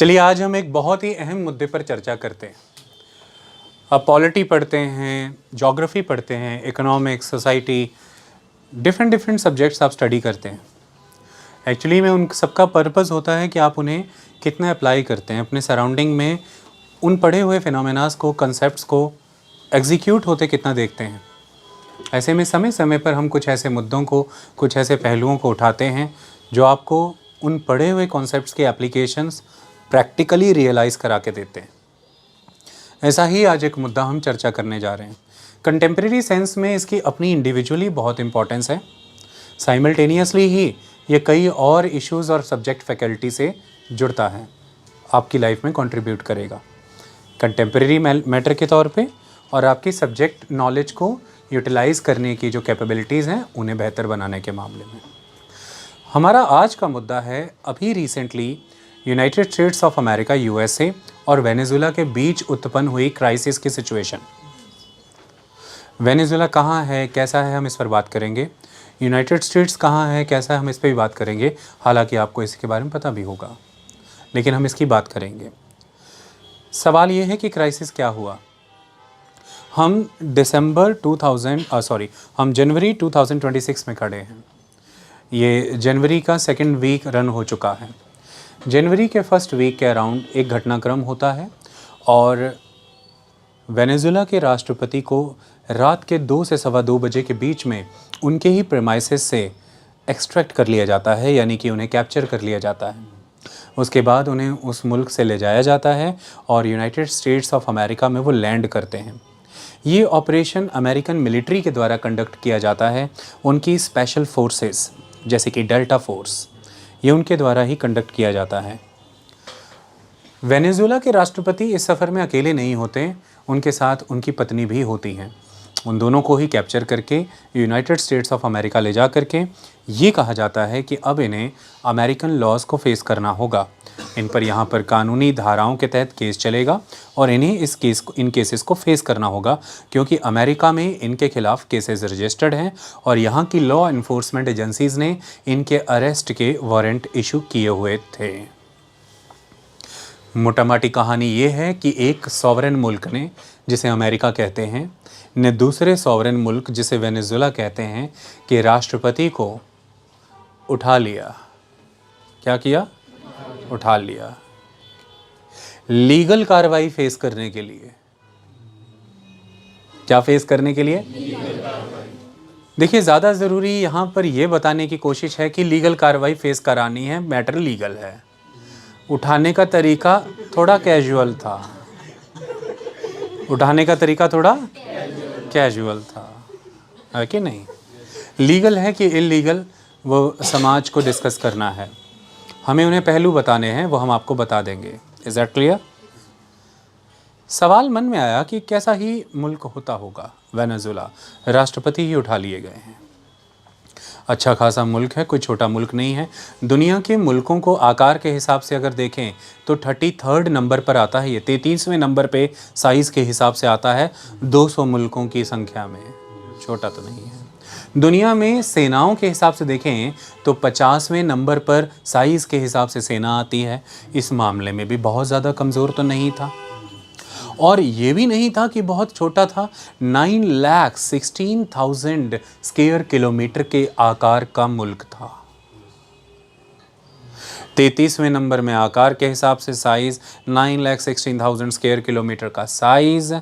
चलिए आज हम एक बहुत ही अहम मुद्दे पर चर्चा करते हैं। आप पॉलिटी पढ़ते हैं, ज्योग्राफी पढ़ते हैं, इकोनॉमिक्स, सोसाइटी, डिफरेंट सब्जेक्ट्स आप स्टडी करते हैं। एक्चुअली में उन सबका पर्पस होता है कि आप उन्हें कितना अप्लाई करते हैं अपने सराउंडिंग में, उन पढ़े हुए फिनोमेनास को, कंसेप्ट्स को एग्जीक्यूट होते कितना देखते हैं। ऐसे में समय समय पर हम कुछ ऐसे मुद्दों को, कुछ ऐसे पहलुओं को उठाते हैं जो आपको उन पढ़े हुए कॉन्सेप्ट्स के एप्लीकेशंस प्रैक्टिकली रियलाइज़ करा के देते हैं। ऐसा ही आज एक मुद्दा हम चर्चा करने जा रहे हैं। कंटेम्प्रेरी सेंस में इसकी अपनी इंडिविजुअली बहुत इंपॉर्टेंस है, साइमल्टेनियसली ही ये कई और इश्यूज़ और सब्जेक्ट फैकल्टी से जुड़ता है, आपकी लाइफ में कंट्रीब्यूट करेगा कंटेम्प्रेरी मैटर के तौर पे, और आपकी सब्जेक्ट नॉलेज को यूटिलाइज़ करने की जो कैपेबिलिटीज़ हैं उन्हें बेहतर बनाने के मामले में। हमारा आज का मुद्दा है अभी recently United states of America USA और वेनेजुएला के बीच उत्पन्न हुई क्राइसिस की सिचुएशन। वेनेजुएला कहाँ है, कैसा है, हम इस पर बात करेंगे। यूनाइटेड स्टेट्स कहाँ है, कैसा है, हम इस पर भी बात करेंगे। हालांकि आपको इसके बारे में पता भी होगा, लेकिन हम इसकी बात करेंगे। सवाल ये है कि क्राइसिस क्या हुआ। हम जनवरी 2026 में खड़े हैं। ये जनवरी का सेकेंड वीक रन हो चुका है। जनवरी के फर्स्ट वीक के अराउंड एक घटनाक्रम होता है और वेनेजुएला के राष्ट्रपति को रात के 2 से सवा 2 बजे के बीच में उनके ही प्रेमाइसेस से एक्सट्रैक्ट कर लिया जाता है, यानी कि उन्हें कैप्चर कर लिया जाता है। उसके बाद उन्हें उस मुल्क से ले जाया जाता है और यूनाइटेड स्टेट्स ऑफ अमेरिका में वो लैंड करते हैं। ये ऑपरेशन अमेरिकन मिलिट्री के द्वारा कंडक्ट किया जाता है। उनकी स्पेशल फोर्सेस जैसे कि डेल्टा फोर्स, ये उनके द्वारा ही कंडक्ट किया जाता है। वेनेजुएला के राष्ट्रपति इस सफ़र में अकेले नहीं होते, उनके साथ उनकी पत्नी भी होती हैं। उन दोनों को ही कैप्चर करके यूनाइटेड स्टेट्स ऑफ अमेरिका ले जा करके ये कहा जाता है कि अब इन्हें अमेरिकन लॉज को फेस करना होगा। इन पर यहाँ पर कानूनी धाराओं के तहत केस चलेगा और इन्हें इन केसेस को फेस करना होगा, क्योंकि अमेरिका में इनके खिलाफ केसेस रजिस्टर्ड हैं और यहाँ की लॉ इन्फोर्समेंट एजेंसीज़ ने इनके अरेस्ट के वारंट इशू किए हुए थे। मोटामोटी कहानी ये है कि एक सॉवरेन मुल्क ने, जिसे अमेरिका कहते हैं, ने दूसरे सॉवरेन मुल्क जिसे वेनेजुएला कहते हैं कि राष्ट्रपति को उठा लिया। क्या किया? उठा लिया, लीगल कार्रवाई फेस करने के लिए। क्या फेस करने के लिए? देखिए, ज़्यादा ज़रूरी यहाँ पर यह बताने की कोशिश है कि लीगल कार्रवाई फेस करानी है, मैटर लीगल है। उठाने का तरीका थोड़ा कैजुअल था, उठाने का तरीका थोड़ा कैजुअल था, है कि नहीं? लीगल है कि इलीगल, वो समाज को डिस्कस करना है। हमें उन्हें पहलू बताने हैं, वो हम आपको बता देंगे। Is that clear? सवाल मन में आया कि कैसा ही मुल्क होता होगा वेनेजुएला, राष्ट्रपति ही उठा लिए गए हैं। अच्छा खासा मुल्क है, कोई छोटा मुल्क नहीं है। दुनिया के मुल्कों को आकार के हिसाब से अगर देखें तो 33rd नंबर पर आता है। ये 33वें नंबर पे साइज़ के हिसाब से आता है 200 मुल्कों की संख्या में। छोटा तो नहीं है। दुनिया में सेनाओं के हिसाब से देखें तो 50वें नंबर पर साइज़ के हिसाब से सेना आती है। इस मामले में भी बहुत ज़्यादा कमज़ोर तो नहीं था, और ये भी नहीं था कि बहुत छोटा था। 9,16,000 स्क्वायर किलोमीटर के आकार का मुल्क था। 33वें नंबर में आकार के हिसाब से साइज़, 9,16,000 स्क्वायर किलोमीटर का साइज़।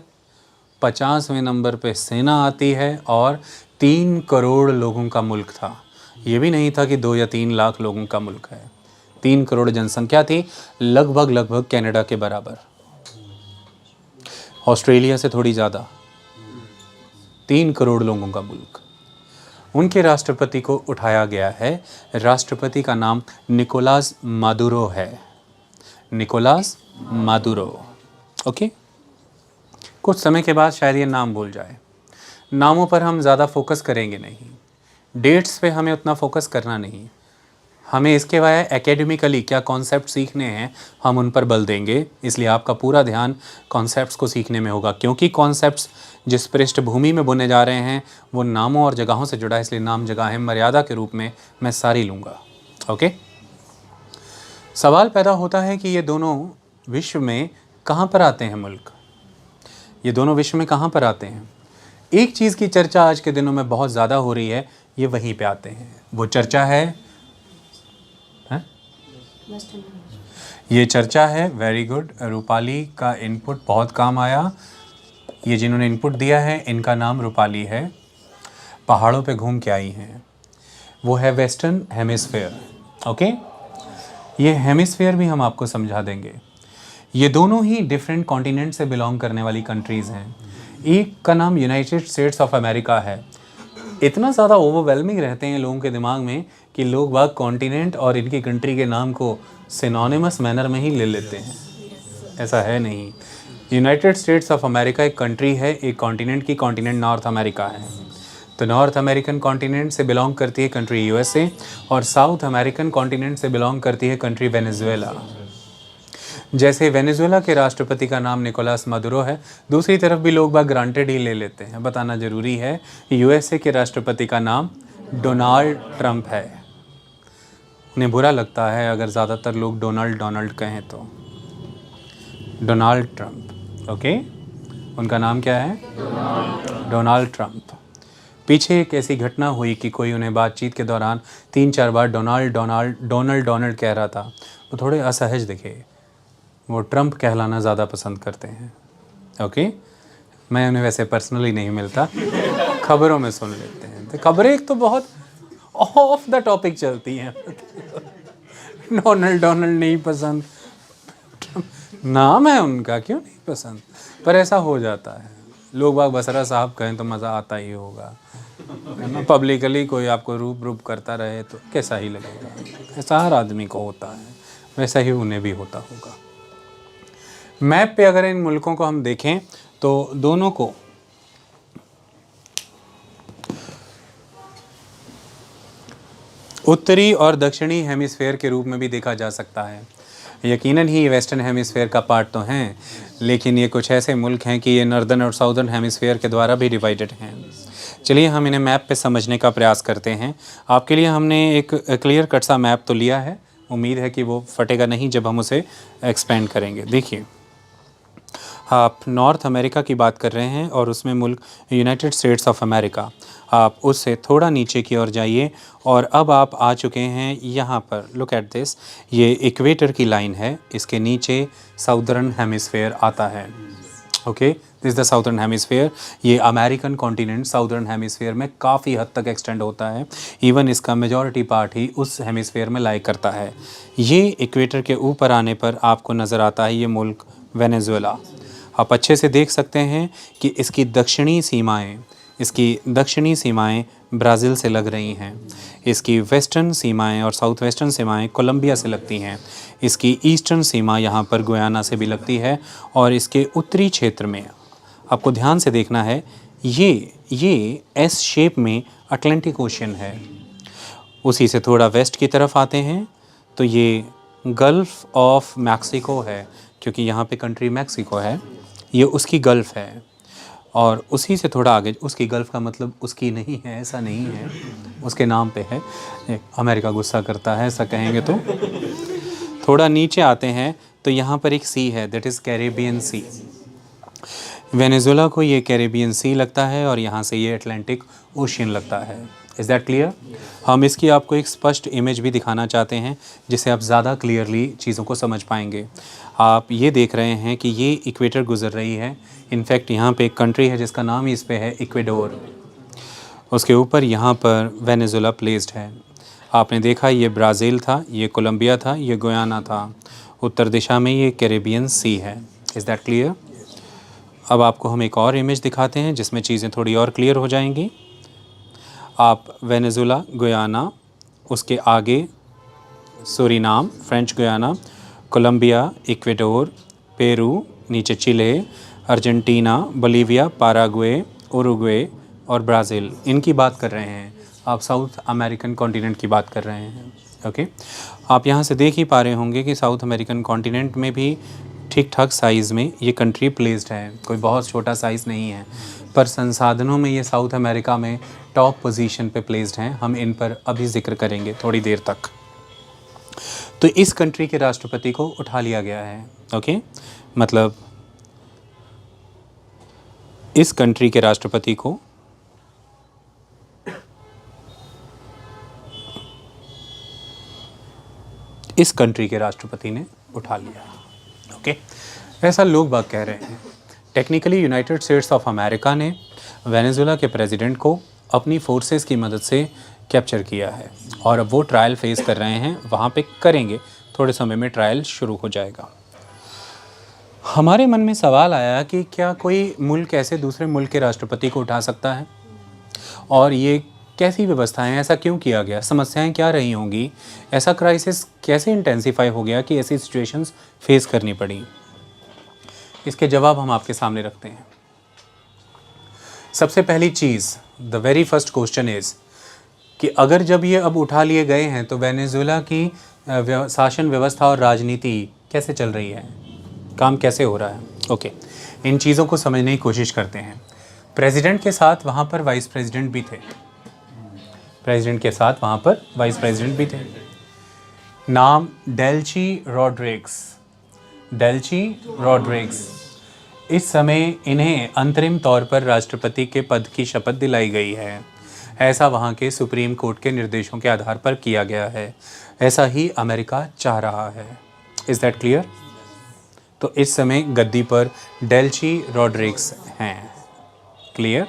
50वें नंबर पे सेना आती है और 3 करोड़ लोगों का मुल्क था। ये भी नहीं था कि 2 या 3 लाख लोगों का मुल्क है। 3 करोड़ जनसंख्या थी, लगभग कनाडा के बराबर, ऑस्ट्रेलिया से थोड़ी ज़्यादा। 3 करोड़ लोगों का मुल्क। उनके राष्ट्रपति को उठाया गया है। राष्ट्रपति का नाम निकोलास मादुरो है। Nicolas Maduro. ओके, कुछ समय के बाद शायद ये नाम भूल जाए। नामों पर हम ज़्यादा फोकस करेंगे नहीं, डेट्स पे हमें उतना फोकस करना नहीं। हमें इसके बारे एकेडमिकली क्या कॉन्सेप्ट सीखने हैं, हम उन पर बल देंगे। इसलिए आपका पूरा ध्यान कॉन्सेप्ट्स को सीखने में होगा, क्योंकि कॉन्सेप्ट्स जिस पृष्ठभूमि में बुने जा रहे हैं वो नामों और जगहों से जुड़ा है। इसलिए नाम जगह मर्यादा के रूप में मैं सारी लूँगा। ओके, सवाल पैदा होता है कि ये दोनों विश्व में कहाँ पर आते हैं मुल्क, ये दोनों विश्व में कहाँ पर आते हैं। एक चीज़ की चर्चा आज के दिनों में बहुत ज़्यादा हो रही है, ये वहीं पे आते हैं। वो चर्चा है, ये चर्चा है, वेरी गुड, रूपाली का इनपुट बहुत काम आया। ये जिन्होंने इनपुट दिया है इनका नाम रूपाली है, पहाड़ों पे घूम के आई हैं। वो है वेस्टर्न हेमिस्फेयर। ओके, ये हेमिस्फेयर भी हम आपको समझा देंगे। ये दोनों ही डिफरेंट कॉन्टिनेंट से बिलोंग करने वाली कंट्रीज़ हैं। एक का नाम यूनाइटेड स्टेट्स ऑफ अमेरिका है। इतना ज़्यादा ओवरवेलमिंग रहते हैं लोगों के दिमाग में कि लोग बाग कॉन्टिनेंट और इनकी कंट्री के नाम को सिनोनिमस मैनर में ही ले लेते हैं। ऐसा है नहीं। यूनाइटेड स्टेट्स ऑफ अमेरिका एक कंट्री है, एक कॉन्टिनेंट की, कॉन्टिनेंट नॉर्थ अमेरिका है। तो नॉर्थ अमेरिकन कॉन्टिनेंट से बिलोंग करती है कंट्री यूएसए, और साउथ अमेरिकन कॉन्टिनेंट से बिलोंग करती है कंट्री वेनेजुएला। जैसे वेनेजुएला के राष्ट्रपति का नाम निकोलस मदुरो है, दूसरी तरफ भी लोग बाग ग्रांटेड ही ले लेते हैं। बताना ज़रूरी है, यूएसए के राष्ट्रपति का नाम डोनाल्ड ट्रंप है। उन्हें बुरा लगता है अगर ज़्यादातर लोग डोनाल्ड कहें तो। डोनाल्ड ट्रंप, ओके, उनका नाम क्या है? Donald Trump. पीछे एक ऐसी घटना हुई कि कोई उन्हें बातचीत के दौरान 3-4 बार डोनाल्ड कह रहा था। वो थोड़े असहज दिखे। वो ट्रंप कहलाना ज़्यादा पसंद करते हैं। ओके, मैं उन्हें वैसे पर्सनली नहीं मिलता, खबरों में सुन लेते हैं। तो खबरें एक तो बहुत ऑफ द टॉपिक चलती हैं। डोनाल्ड नहीं पसंद, नाम है उनका, क्यों नहीं पसंद, पर ऐसा हो जाता है। लोग बाग बसरा साहब कहें तो मज़ा आता ही होगा, है ना। पब्लिकली कोई आपको रूप करता रहे तो कैसा ही लगेगा। ऐसा हर आदमी को होता है, वैसा ही उन्हें भी होता होगा। मैप पे अगर इन मुल्कों को हम देखें तो दोनों को उत्तरी और दक्षिणी हेमिस्फेयर के रूप में भी देखा जा सकता है। यकीनन ही वेस्टर्न हेमिस्फेयर का पार्ट तो हैं, लेकिन ये कुछ ऐसे मुल्क हैं कि ये नॉर्दर्न और साउदर्न हेमिस्फेयर के द्वारा भी डिवाइडेड हैं। चलिए हम इन्हें मैप पे समझने का प्रयास करते हैं। आपके लिए हमने एक क्लियर कट सा मैप तो लिया है, उम्मीद है कि वो फटेगा नहीं जब हम उसे एक्सपेंड करेंगे। देखिए, आप नॉर्थ अमेरिका की बात कर रहे हैं और उसमें मुल्क यूनाइटेड स्टेट्स ऑफ अमेरिका। आप उससे थोड़ा नीचे की ओर जाइए और अब आप आ चुके हैं यहाँ पर। लुक एट दिस, ये इक्वेटर की लाइन है, इसके नीचे साउदर्न हेमिस्फेयर आता है। Okay, this the southern hemisphere. ये अमेरिकन कॉन्टिनेंट साउदर्न हेमिस्फेयर में काफ़ी हद तक एक्सटेंड होता है। इवन इसका मेजॉरिटी पार्ट ही उस हेमिस्फेयर में लाई करता है। ये इक्वेटर के ऊपर आने पर आपको नज़र आता है ये मुल्क वेनेजुएला। आप अच्छे से देख सकते हैं कि इसकी दक्षिणी सीमाएं ब्राज़ील से लग रही हैं। इसकी वेस्टर्न सीमाएं और साउथ वेस्टर्न सीमाएं कोलंबिया से लगती हैं। इसकी ईस्टर्न सीमा यहाँ पर गुयाना से भी लगती है। और इसके उत्तरी क्षेत्र में आपको ध्यान से देखना है, ये एस शेप में अटलांटिक ओशन है। उसी से थोड़ा वेस्ट की तरफ आते हैं तो ये गल्फ़ ऑफ मैक्सिको है, क्योंकि यहाँ पे कंट्री मैक्सिको है, ये उसकी गल्फ़ है। और उसी से थोड़ा आगे, उसकी गल्फ़ का मतलब उसकी नहीं है, ऐसा नहीं है, उसके नाम पे है। अमेरिका गुस्सा करता है ऐसा कहेंगे तो। थोड़ा नीचे आते हैं तो यहाँ पर एक सी है, that is Caribbean sea. Venezuela को ये कैरेबियन सी लगता है और यहाँ से ये अटलांटिक ओशियन लगता है। Is that clear? हम इसकी आपको एक स्पष्ट इमेज भी दिखाना चाहते हैं जिससे आप ज़्यादा क्लियरली चीज़ों को समझ पाएंगे। आप ये देख रहे हैं कि ये इक्वेटर गुजर रही है। इनफैक्ट यहाँ पे एक कंट्री है जिसका नाम ही इस पे है, इक्वेडोर। उसके ऊपर यहाँ पर वेनेजुएला प्लेस्ड है। आपने देखा ये ब्राज़ील था, ये कोलंबिया था, ये गुयाना था। उत्तर दिशा में ये कैरेबियन सी है। Is that clear? अब आपको हम एक और इमेज दिखाते हैं जिसमें चीज़ें थोड़ी और क्लियर हो जाएंगी। आप वेनेजुएला, गुयाना, उसके आगे Suriname, French Guiana, Colombia, Ecuador, Peru, नीचे Chile, Argentina, Bolivia, Paraguay, Uruguay और ब्राज़ील, इनकी बात कर रहे हैं। आप साउथ अमेरिकन कॉन्टिनेंट की बात कर रहे हैं। ओके, आप यहाँ से देख ही पा रहे होंगे कि साउथ अमेरिकन कॉन्टिनेंट में भी ठीक ठाक साइज़ में ये कंट्री प्लेस्ड है। कोई बहुत छोटा साइज़ नहीं है, पर संसाधनों में ये साउथ अमेरिका में टॉप पोजीशन पे प्लेस्ड हैं। हम इन पर अभी जिक्र करेंगे थोड़ी देर तक। तो इस कंट्री के राष्ट्रपति को उठा लिया गया है। ओके, मतलब इस कंट्री के राष्ट्रपति को इस कंट्री के राष्ट्रपति ने उठा लिया। ओके, ऐसा लोग बाग कह रहे हैं। Technically United states of America ने वेनेजुएला के प्रेसिडेंट को अपनी फोर्सेस की मदद से कैप्चर किया है और अब वो ट्रायल फेस कर रहे हैं, वहाँ पे करेंगे, थोड़े समय में ट्रायल शुरू हो जाएगा। हमारे मन में सवाल आया कि क्या कोई मुल्क ऐसे दूसरे मुल्क के राष्ट्रपति को उठा सकता है, और ये कैसी व्यवस्थाएं, ऐसा क्यों किया गया, समस्याएं क्या रही होंगी, ऐसा क्राइसिस कैसे इंटेंसिफाई हो गया कि ऐसी सिचुएशंस फेस करनी पड़ी। इसके जवाब हम आपके सामने रखते हैं। सबसे पहली चीज़, the very first question is कि अगर जब ये अब उठा लिए गए हैं तो वेनेजुएला की शासन व्यवस्था और राजनीति कैसे चल रही है, काम कैसे हो रहा है। ओके, इन चीज़ों को समझने की कोशिश करते हैं। प्रेसिडेंट के साथ वहाँ पर वाइस प्रेसिडेंट भी थे, प्रेसिडेंट के साथ वहाँ पर वाइस प्रेसिडेंट भी थे। नाम डेल्ची रॉड्रिग्स, डेल्ची रॉड्रिग्स। इस समय इन्हें अंतरिम तौर पर राष्ट्रपति के पद की शपथ दिलाई गई है। ऐसा वहाँ के सुप्रीम कोर्ट के निर्देशों के आधार पर किया गया है। ऐसा ही अमेरिका चाह रहा है। Is that clear? तो इस समय गद्दी पर डेल्ची रॉड्रिग्स हैं। क्लियर?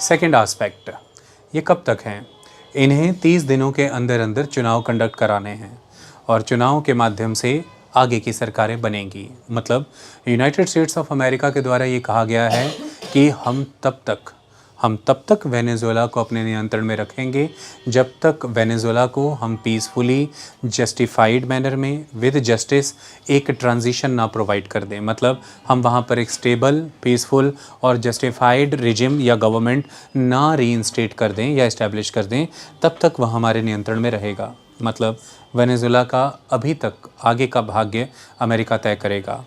सेकेंड आस्पेक्ट, ये कब तक हैं? इन्हें 30 दिनों के अंदर अंदर चुनाव कंडक्ट कराने हैं और चुनाव के माध्यम से आगे की सरकारें बनेंगी। मतलब यूनाइटेड स्टेट्स ऑफ अमेरिका के द्वारा ये कहा गया है कि हम तब तक वेनेजुएला को अपने नियंत्रण में रखेंगे जब तक वेनेजुएला को हम पीसफुली जस्टिफाइड मैनर में विद जस्टिस एक ट्रांजिशन ना प्रोवाइड कर दें। मतलब हम वहाँ पर एक स्टेबल, पीसफुल और जस्टिफाइड रिजिम या गवर्नमेंट ना रीइंस्टेट कर दें या इस्टेब्लिश कर दें, तब तक वह हमारे नियंत्रण में रहेगा। मतलब वेनेजुएला का अभी तक आगे का भाग्य अमेरिका तय करेगा।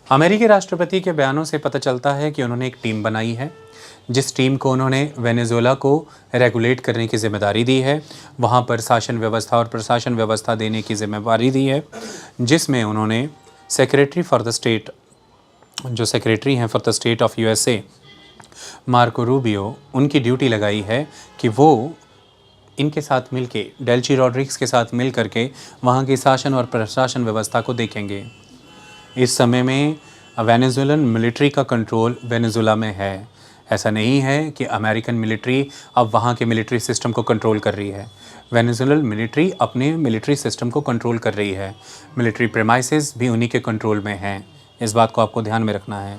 अमेरिकी राष्ट्रपति के बयानों से पता चलता है कि उन्होंने एक टीम बनाई है, जिस टीम को उन्होंने वेनेजुएला को रेगुलेट करने की जिम्मेदारी दी है, वहाँ पर शासन व्यवस्था और प्रशासन व्यवस्था देने की जिम्मेदारी दी है, जिसमें उन्होंने सेक्रेटरी फॉर द स्टेट, जो सेक्रेटरी हैं for the state of USA Marco Rubio, उनकी ड्यूटी लगाई है कि वो इनके साथ मिलके, डेल्ची रॉड्रिग्स के साथ मिल करके वहाँ की शासन और प्रशासन व्यवस्था को देखेंगे। इस समय में वेनेजुएलन मिलिट्री का कंट्रोल वेनेजुएला में है। ऐसा नहीं है कि अमेरिकन मिलिट्री अब वहाँ के मिलिट्री सिस्टम को कंट्रोल कर रही है। वेनेजुएलन मिलिट्री अपने मिलिट्री सिस्टम को कंट्रोल कर रही है। मिलिट्री प्रेमाइसेस भी उन्हीं के कंट्रोल में हैं। इस बात को आपको ध्यान में रखना है।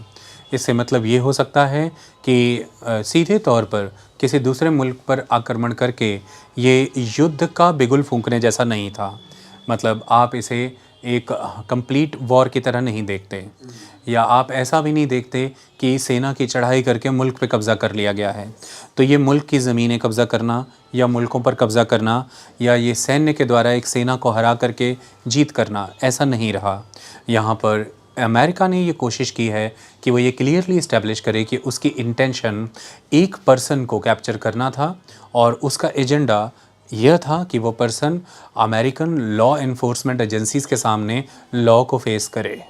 इससे मतलब ये हो सकता है कि सीधे तौर पर किसी दूसरे मुल्क पर आक्रमण करके ये युद्ध का बिगुल फूंकने जैसा नहीं था। मतलब आप इसे एक कंप्लीट वॉर की तरह नहीं देखते, या आप ऐसा भी नहीं देखते कि सेना की चढ़ाई करके मुल्क पे कब्ज़ा कर लिया गया है। तो ये मुल्क की ज़मीनें कब्ज़ा करना या मुल्कों पर कब्ज़ा करना या ये सैन्य के द्वारा एक सेना को हरा करके जीत करना, ऐसा नहीं रहा। यहाँ पर अमेरिका ने ये कोशिश की है कि वो ये क्लियरली इस्टेब्लिश करे कि उसकी इंटेंशन एक पर्सन को कैप्चर करना था और उसका एजेंडा यह था कि वो person American law enforcement agencies के सामने लॉ को फेस करे।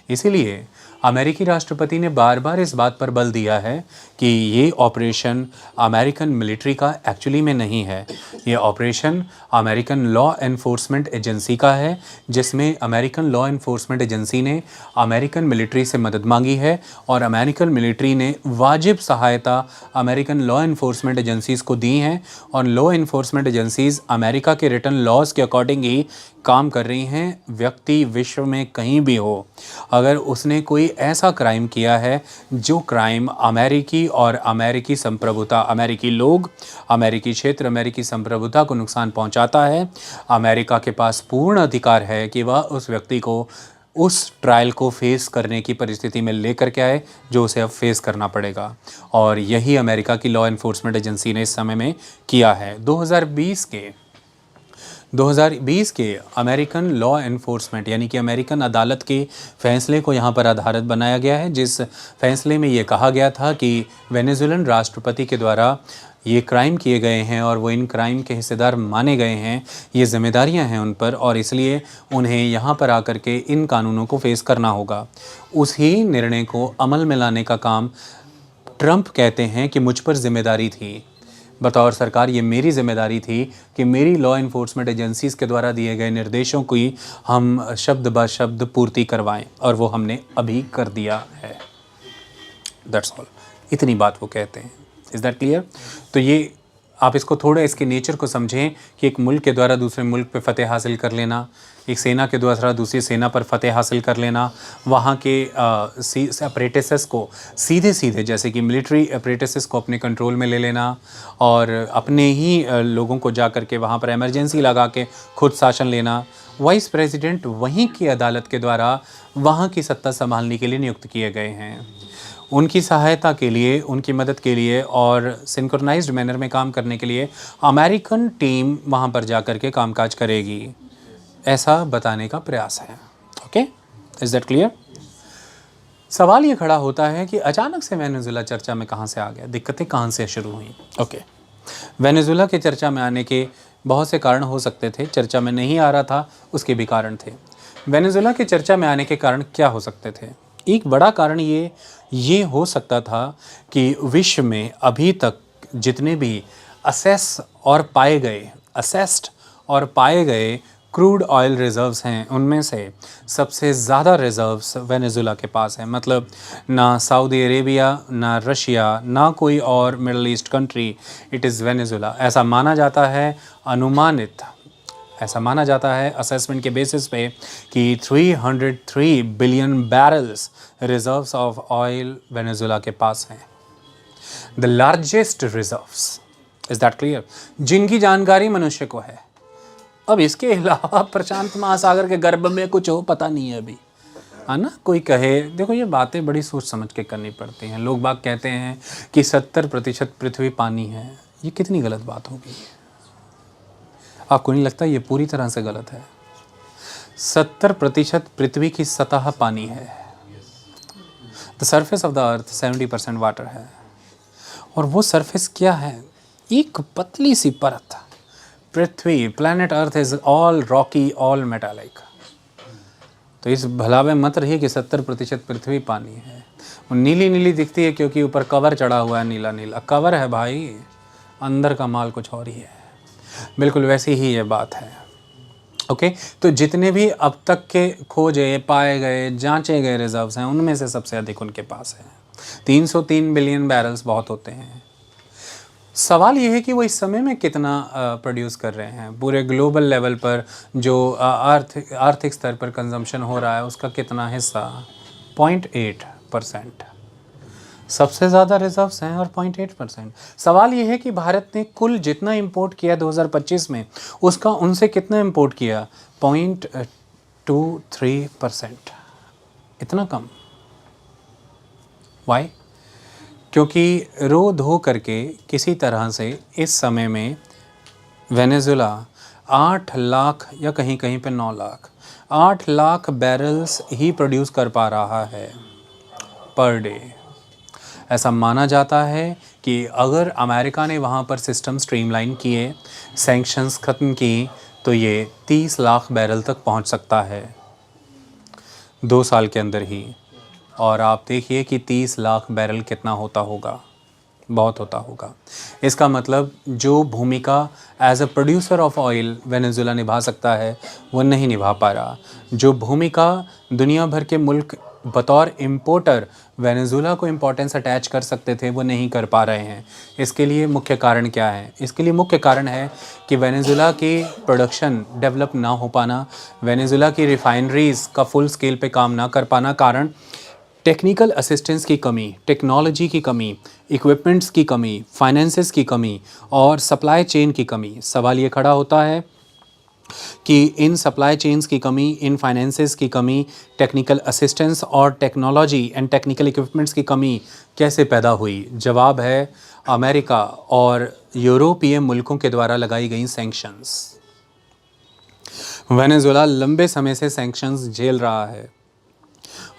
इसीलिए अमेरिकी राष्ट्रपति ने बार बार इस बात पर बल दिया है कि ये ऑपरेशन अमेरिकन मिलिट्री का एक्चुअली में नहीं है। ये operation American law enforcement agency का है, जिसमें अमेरिकन लॉ एनफोर्समेंट एजेंसी ने अमेरिकन मिलिट्री से मदद मांगी है और अमेरिकन मिलिट्री ने वाजिब सहायता अमेरिकन लॉ एनफोर्समेंट एजेंसीज़ को दी हैं और लॉ एनफोर्समेंट एजेंसीज़ अमेरिका के रिटन लॉज के अकॉर्डिंग ही काम कर रही हैं। व्यक्ति विश्व में कहीं भी हो, अगर उसने कोई ऐसा क्राइम किया है जो क्राइम अमेरिकी और अमेरिकी संप्रभुता, अमेरिकी लोग, अमेरिकी क्षेत्र, अमेरिकी संप्रभुता को नुकसान पहुंचाता है, अमेरिका के पास पूर्ण अधिकार है कि वह उस व्यक्ति को उस ट्रायल को फेस करने की परिस्थिति में लेकर के आए जो उसे अब फेस करना पड़ेगा। और यही अमेरिका की लॉ एनफोर्समेंट एजेंसी ने इस समय में किया है। 2020 के 2020 के अमेरिकन लॉ एनफोर्समेंट यानी कि अमेरिकन अदालत के फैसले को यहाँ पर आधारित बनाया गया है, जिस फैसले में ये कहा गया था कि वेनेजुएलन राष्ट्रपति के द्वारा ये क्राइम किए गए हैं और वो इन क्राइम के हिस्सेदार माने गए हैं, ये जिम्मेदारियां हैं उन पर, और इसलिए उन्हें यहाँ पर आकर के इन कानूनों को फेस करना होगा। उसी निर्णय को अमल में लाने का काम ट्रंप कहते हैं कि मुझ पर जिम्मेदारी थी, बतौर सरकार ये मेरी जिम्मेदारी थी कि मेरी लॉ इन्फोर्समेंट एजेंसीज़ के द्वारा दिए गए निर्देशों की हम शब्द ब शब्द पूर्ति करवाएं, और वो हमने अभी कर दिया है। दैट्स ऑल, इतनी बात वो कहते हैं। Is that clear? तो ये आप इसको थोड़ा इसके नेचर को समझें कि एक मुल्क के द्वारा दूसरे मुल्क पे फतेह हासिल कर लेना, एक सेना के द्वारा दूसरी सेना पर फतेह हासिल कर लेना, वहाँ के अप्रेंटिसेस को सीधे सीधे जैसे कि मिलिट्री अप्रेंटिसेस को अपने कंट्रोल में ले लेना, और अपने ही लोगों को जा कर के वहाँ पर इमरजेंसी लगा के खुद शासन लेना। वाइस प्रेसिडेंट वहीं की अदालत के द्वारा वहाँ की सत्ता संभालने के लिए नियुक्त किए गए हैं। उनकी सहायता के लिए, उनकी मदद के लिए और सिंक्रोनाइज्ड मैनर में काम करने के लिए अमेरिकन टीम वहाँ पर जा कर के कामकाज करेगी, ऐसा बताने का प्रयास है। Okay, is that clear? सवाल ये खड़ा होता है कि अचानक से वेनेजुएला चर्चा में कहाँ से आ गया, दिक्कतें कहाँ से शुरू हुई? ओके, वेनेजुएला के चर्चा में आने के बहुत से कारण हो सकते थे। चर्चा में नहीं आ रहा था उसके भी कारण थे। वेनेजुएला के चर्चा में आने के कारण क्या हो सकते थे? एक बड़ा कारण ये हो सकता था कि विश्व में अभी तक जितने भी असेस्ड और पाए गए क्रूड ऑयल रिज़र्व्स हैं, उनमें से सबसे ज़्यादा रिज़र्व्स वेनेजुएला के पास हैं। मतलब ना सऊदी अरेबिया, ना रशिया, ना कोई और middle east country, it is Venezuela. ऐसा माना जाता है, ऐसा माना जाता है असेसमेंट के बेसिस पे कि 303 billion barrels reserves of oil Venezuela के पास हैं, the largest reserves. Is that clear? जिनकी जानकारी मनुष्य को है। अब इसके अलावा प्रशांत महासागर के गर्भ में कुछ हो पता नहीं है अभी, है ना? कोई कहे, देखो ये बातें बड़ी सोच समझ के करनी पड़ती हैं। लोग बाग कहते हैं कि 70% पृथ्वी पानी है, ये कितनी गलत बात होगी? आपको नहीं लगता ये पूरी तरह से गलत है? 70% पृथ्वी की सतह पानी है। The surface of the earth 70% water है, और वो सरफेस क्या है? एक पतली सी परत। पृथ्वी, planet earth is all rocky, all metallic. तो इस भलावे मत रहिए कि 70% पृथ्वी पानी है। वो नीली नीली दिखती है क्योंकि ऊपर कवर चढ़ा हुआ है, नीला नीला कवर है भाई, अंदर का माल कुछ और ही है। बिल्कुल वैसी ही ये बात है। ओके, तो जितने भी अब तक के खोजे, पाए गए, जांचे गए रिजर्व्स हैं, उनमें से सबसे अधिक उनके पास है। 303 बिलियन बैरल्स बहुत होते हैं। सवाल ये है कि वो इस समय में कितना प्रोड्यूस कर रहे हैं। पूरे ग्लोबल लेवल पर जो आर्थिक स्तर पर कंजम्पशन हो रहा है उसका कितना हिस्सा? 0.8%। सबसे ज़्यादा रिजर्व्स हैं और 0.8%। सवाल ये है कि भारत ने कुल जितना इंपोर्ट किया 2025 में, उसका उनसे कितना इंपोर्ट किया? 0.23%। इतना कम। वाई? क्योंकि रो धो करके किसी तरह से इस समय में वेनेजुएला 8 लाख या कहीं कहीं पे 9 लाख 8 लाख बैरल्स ही प्रोड्यूस कर पा रहा है पर डे। ऐसा माना जाता है कि अगर अमेरिका ने वहाँ पर सिस्टम स्ट्रीमलाइन किए, सैंक्शंस ख़त्म की, तो ये 30 लाख बैरल तक पहुँच सकता है 2 साल के अंदर ही। और आप देखिए कि 30 लाख बैरल कितना होता होगा, बहुत होता होगा। इसका मतलब जो भूमिका as a producer of oil Venezuela निभा सकता है वो नहीं निभा पा रहा। जो भूमिका दुनिया भर के मुल्क बतौर इम्पोर्टर वेनेजुएला को इम्पोर्टेंस अटैच कर सकते थे वो नहीं कर पा रहे हैं। इसके लिए मुख्य कारण क्या है? इसके लिए मुख्य कारण है कि वेनेजुएला की प्रोडक्शन डेवलप ना हो पाना, वेनेजुएला की रिफाइनरीज़ का फुल स्केल पे काम ना कर पाना। कारण टेक्निकल असिस्टेंस की कमी, टेक्नोलॉजी की कमी, इक्विपमेंट्स की कमी, फाइनेंसेस की कमी और सप्लाई चेन की कमी। सवाल ये खड़ा होता है कि इन सप्लाई चेन्स की कमी, इन फाइनेंसेस की कमी, टेक्निकल असिस्टेंस और टेक्नोलॉजी एंड टेक्निकल इक्विपमेंट्स की कमी कैसे पैदा हुई? जवाब है अमेरिका और यूरोपीय मुल्कों के द्वारा लगाई गई सैंक्शंस। वेनेजुएला लंबे समय से सैंक्शंस झेल रहा है।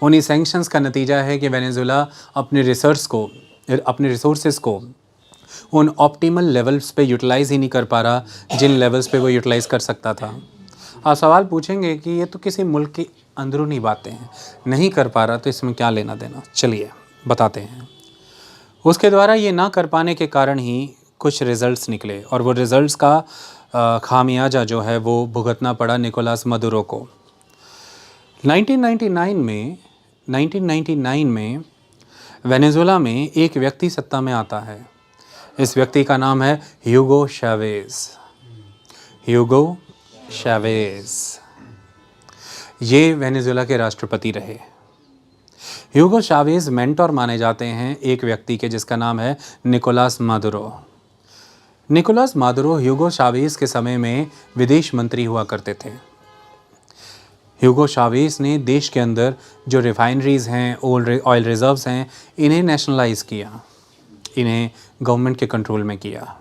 उन्हीं सैंक्शंस का नतीजा है कि वेनेजुएला अपने रिसोर्सेज को उन ऑप्टिमल लेवल्स पे यूटिलाइज़ ही नहीं कर पा रहा जिन लेवल्स पे वो यूटिलाइज़ कर सकता था। आप सवाल पूछेंगे कि ये तो किसी मुल्क की अंदरूनी बातें हैं, नहीं कर पा रहा तो इसमें क्या लेना देना। चलिए बताते हैं। उसके द्वारा ये ना कर पाने के कारण ही कुछ रिज़ल्ट्स निकले और वो रिज़ल्ट्स का खामियाजा जो है वो भुगतना पड़ा निकोलास मदुरो को। 1999 में वेनेजुएला में एक व्यक्ति सत्ता में आता है। इस व्यक्ति का नाम है ह्यूगो शावेज। ये वेनेजुएला के राष्ट्रपति रहे। ह्यूगो शावेज मेंटोर माने जाते हैं एक व्यक्ति के जिसका नाम है निकोलास मादुरो। ह्यूगो शावेज के समय में विदेश मंत्री हुआ करते थे। ह्यूगो शावेज ने देश के अंदर जो रिफाइनरीज़ हैं, ऑयल रिजर्व्स हैं, इन्हें नेशनलाइज किया, इन्हें गवर्नमेंट के कंट्रोल में किया।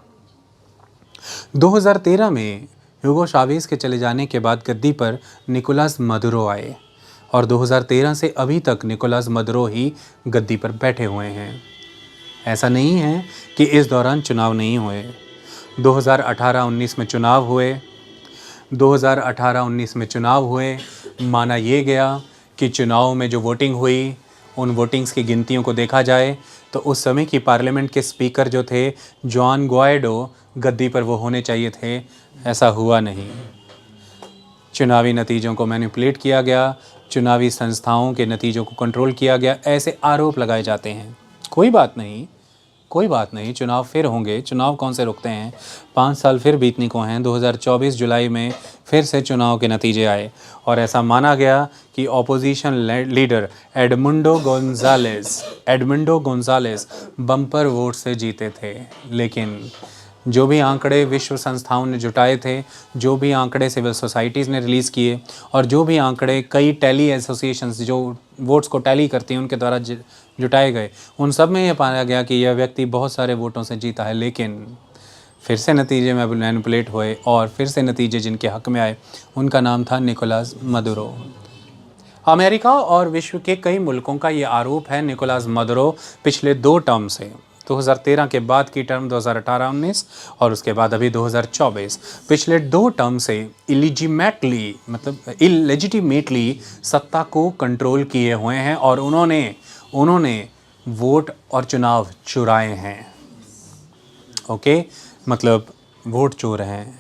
2013 में ह्यूगो शावेज के चले जाने के बाद गद्दी पर निकोलास मदुरो आए और 2013 से अभी तक निकोलास मदुरो ही गद्दी पर बैठे हुए हैं। ऐसा नहीं है कि इस दौरान चुनाव नहीं हुए। 2018-19 में चुनाव हुए। माना ये गया कि चुनाव में जो वोटिंग हुई उन वोटिंग्स की गिनतियों को देखा जाए तो उस समय की पार्लियामेंट के स्पीकर जो थे जुआन गुआइडो, गद्दी पर वो होने चाहिए थे। ऐसा हुआ नहीं। चुनावी नतीजों को मैनिपुलेट किया गया, चुनावी संस्थाओं के नतीजों को कंट्रोल किया गया, ऐसे आरोप लगाए जाते हैं। कोई बात नहीं, चुनाव फिर होंगे। चुनाव कौन से रुकते हैं? 5 साल फिर बीतने को हैं। 2024 जुलाई में फिर से चुनाव के नतीजे आए और ऐसा माना गया कि opposition leader Edmundo Gonzalez bumper vote से जीते थे। लेकिन जो भी आंकड़े विश्व संस्थाओं ने जुटाए थे, जो भी आंकड़े सिविल सोसाइटीज़ ने रिलीज़ किए और जो भी आंकड़े कई टैली एसोसिएशंस जो वोट्स को टैली करती हैं उनके द्वारा जुटाए गए, उन सब में यह पाया गया कि यह व्यक्ति बहुत सारे वोटों से जीता है। लेकिन फिर से नतीजे में मैनिपुलेट हुए और फिर से नतीजे जिनके हक में आए उनका नाम था निकोलास मदुरो। अमेरिका और विश्व के कई मुल्कों का ये आरोप है निकोलास मदुरो पिछले 2 टर्म से, 2013 के बाद की टर्म 2018-19 और उसके बाद अभी 2024, पिछले 2 टर्म से इलेजिटिमेटली सत्ता को कंट्रोल किए हुए हैं और उन्होंने वोट और चुनाव चुराए हैं। ओके, मतलब वोट चोर हैं,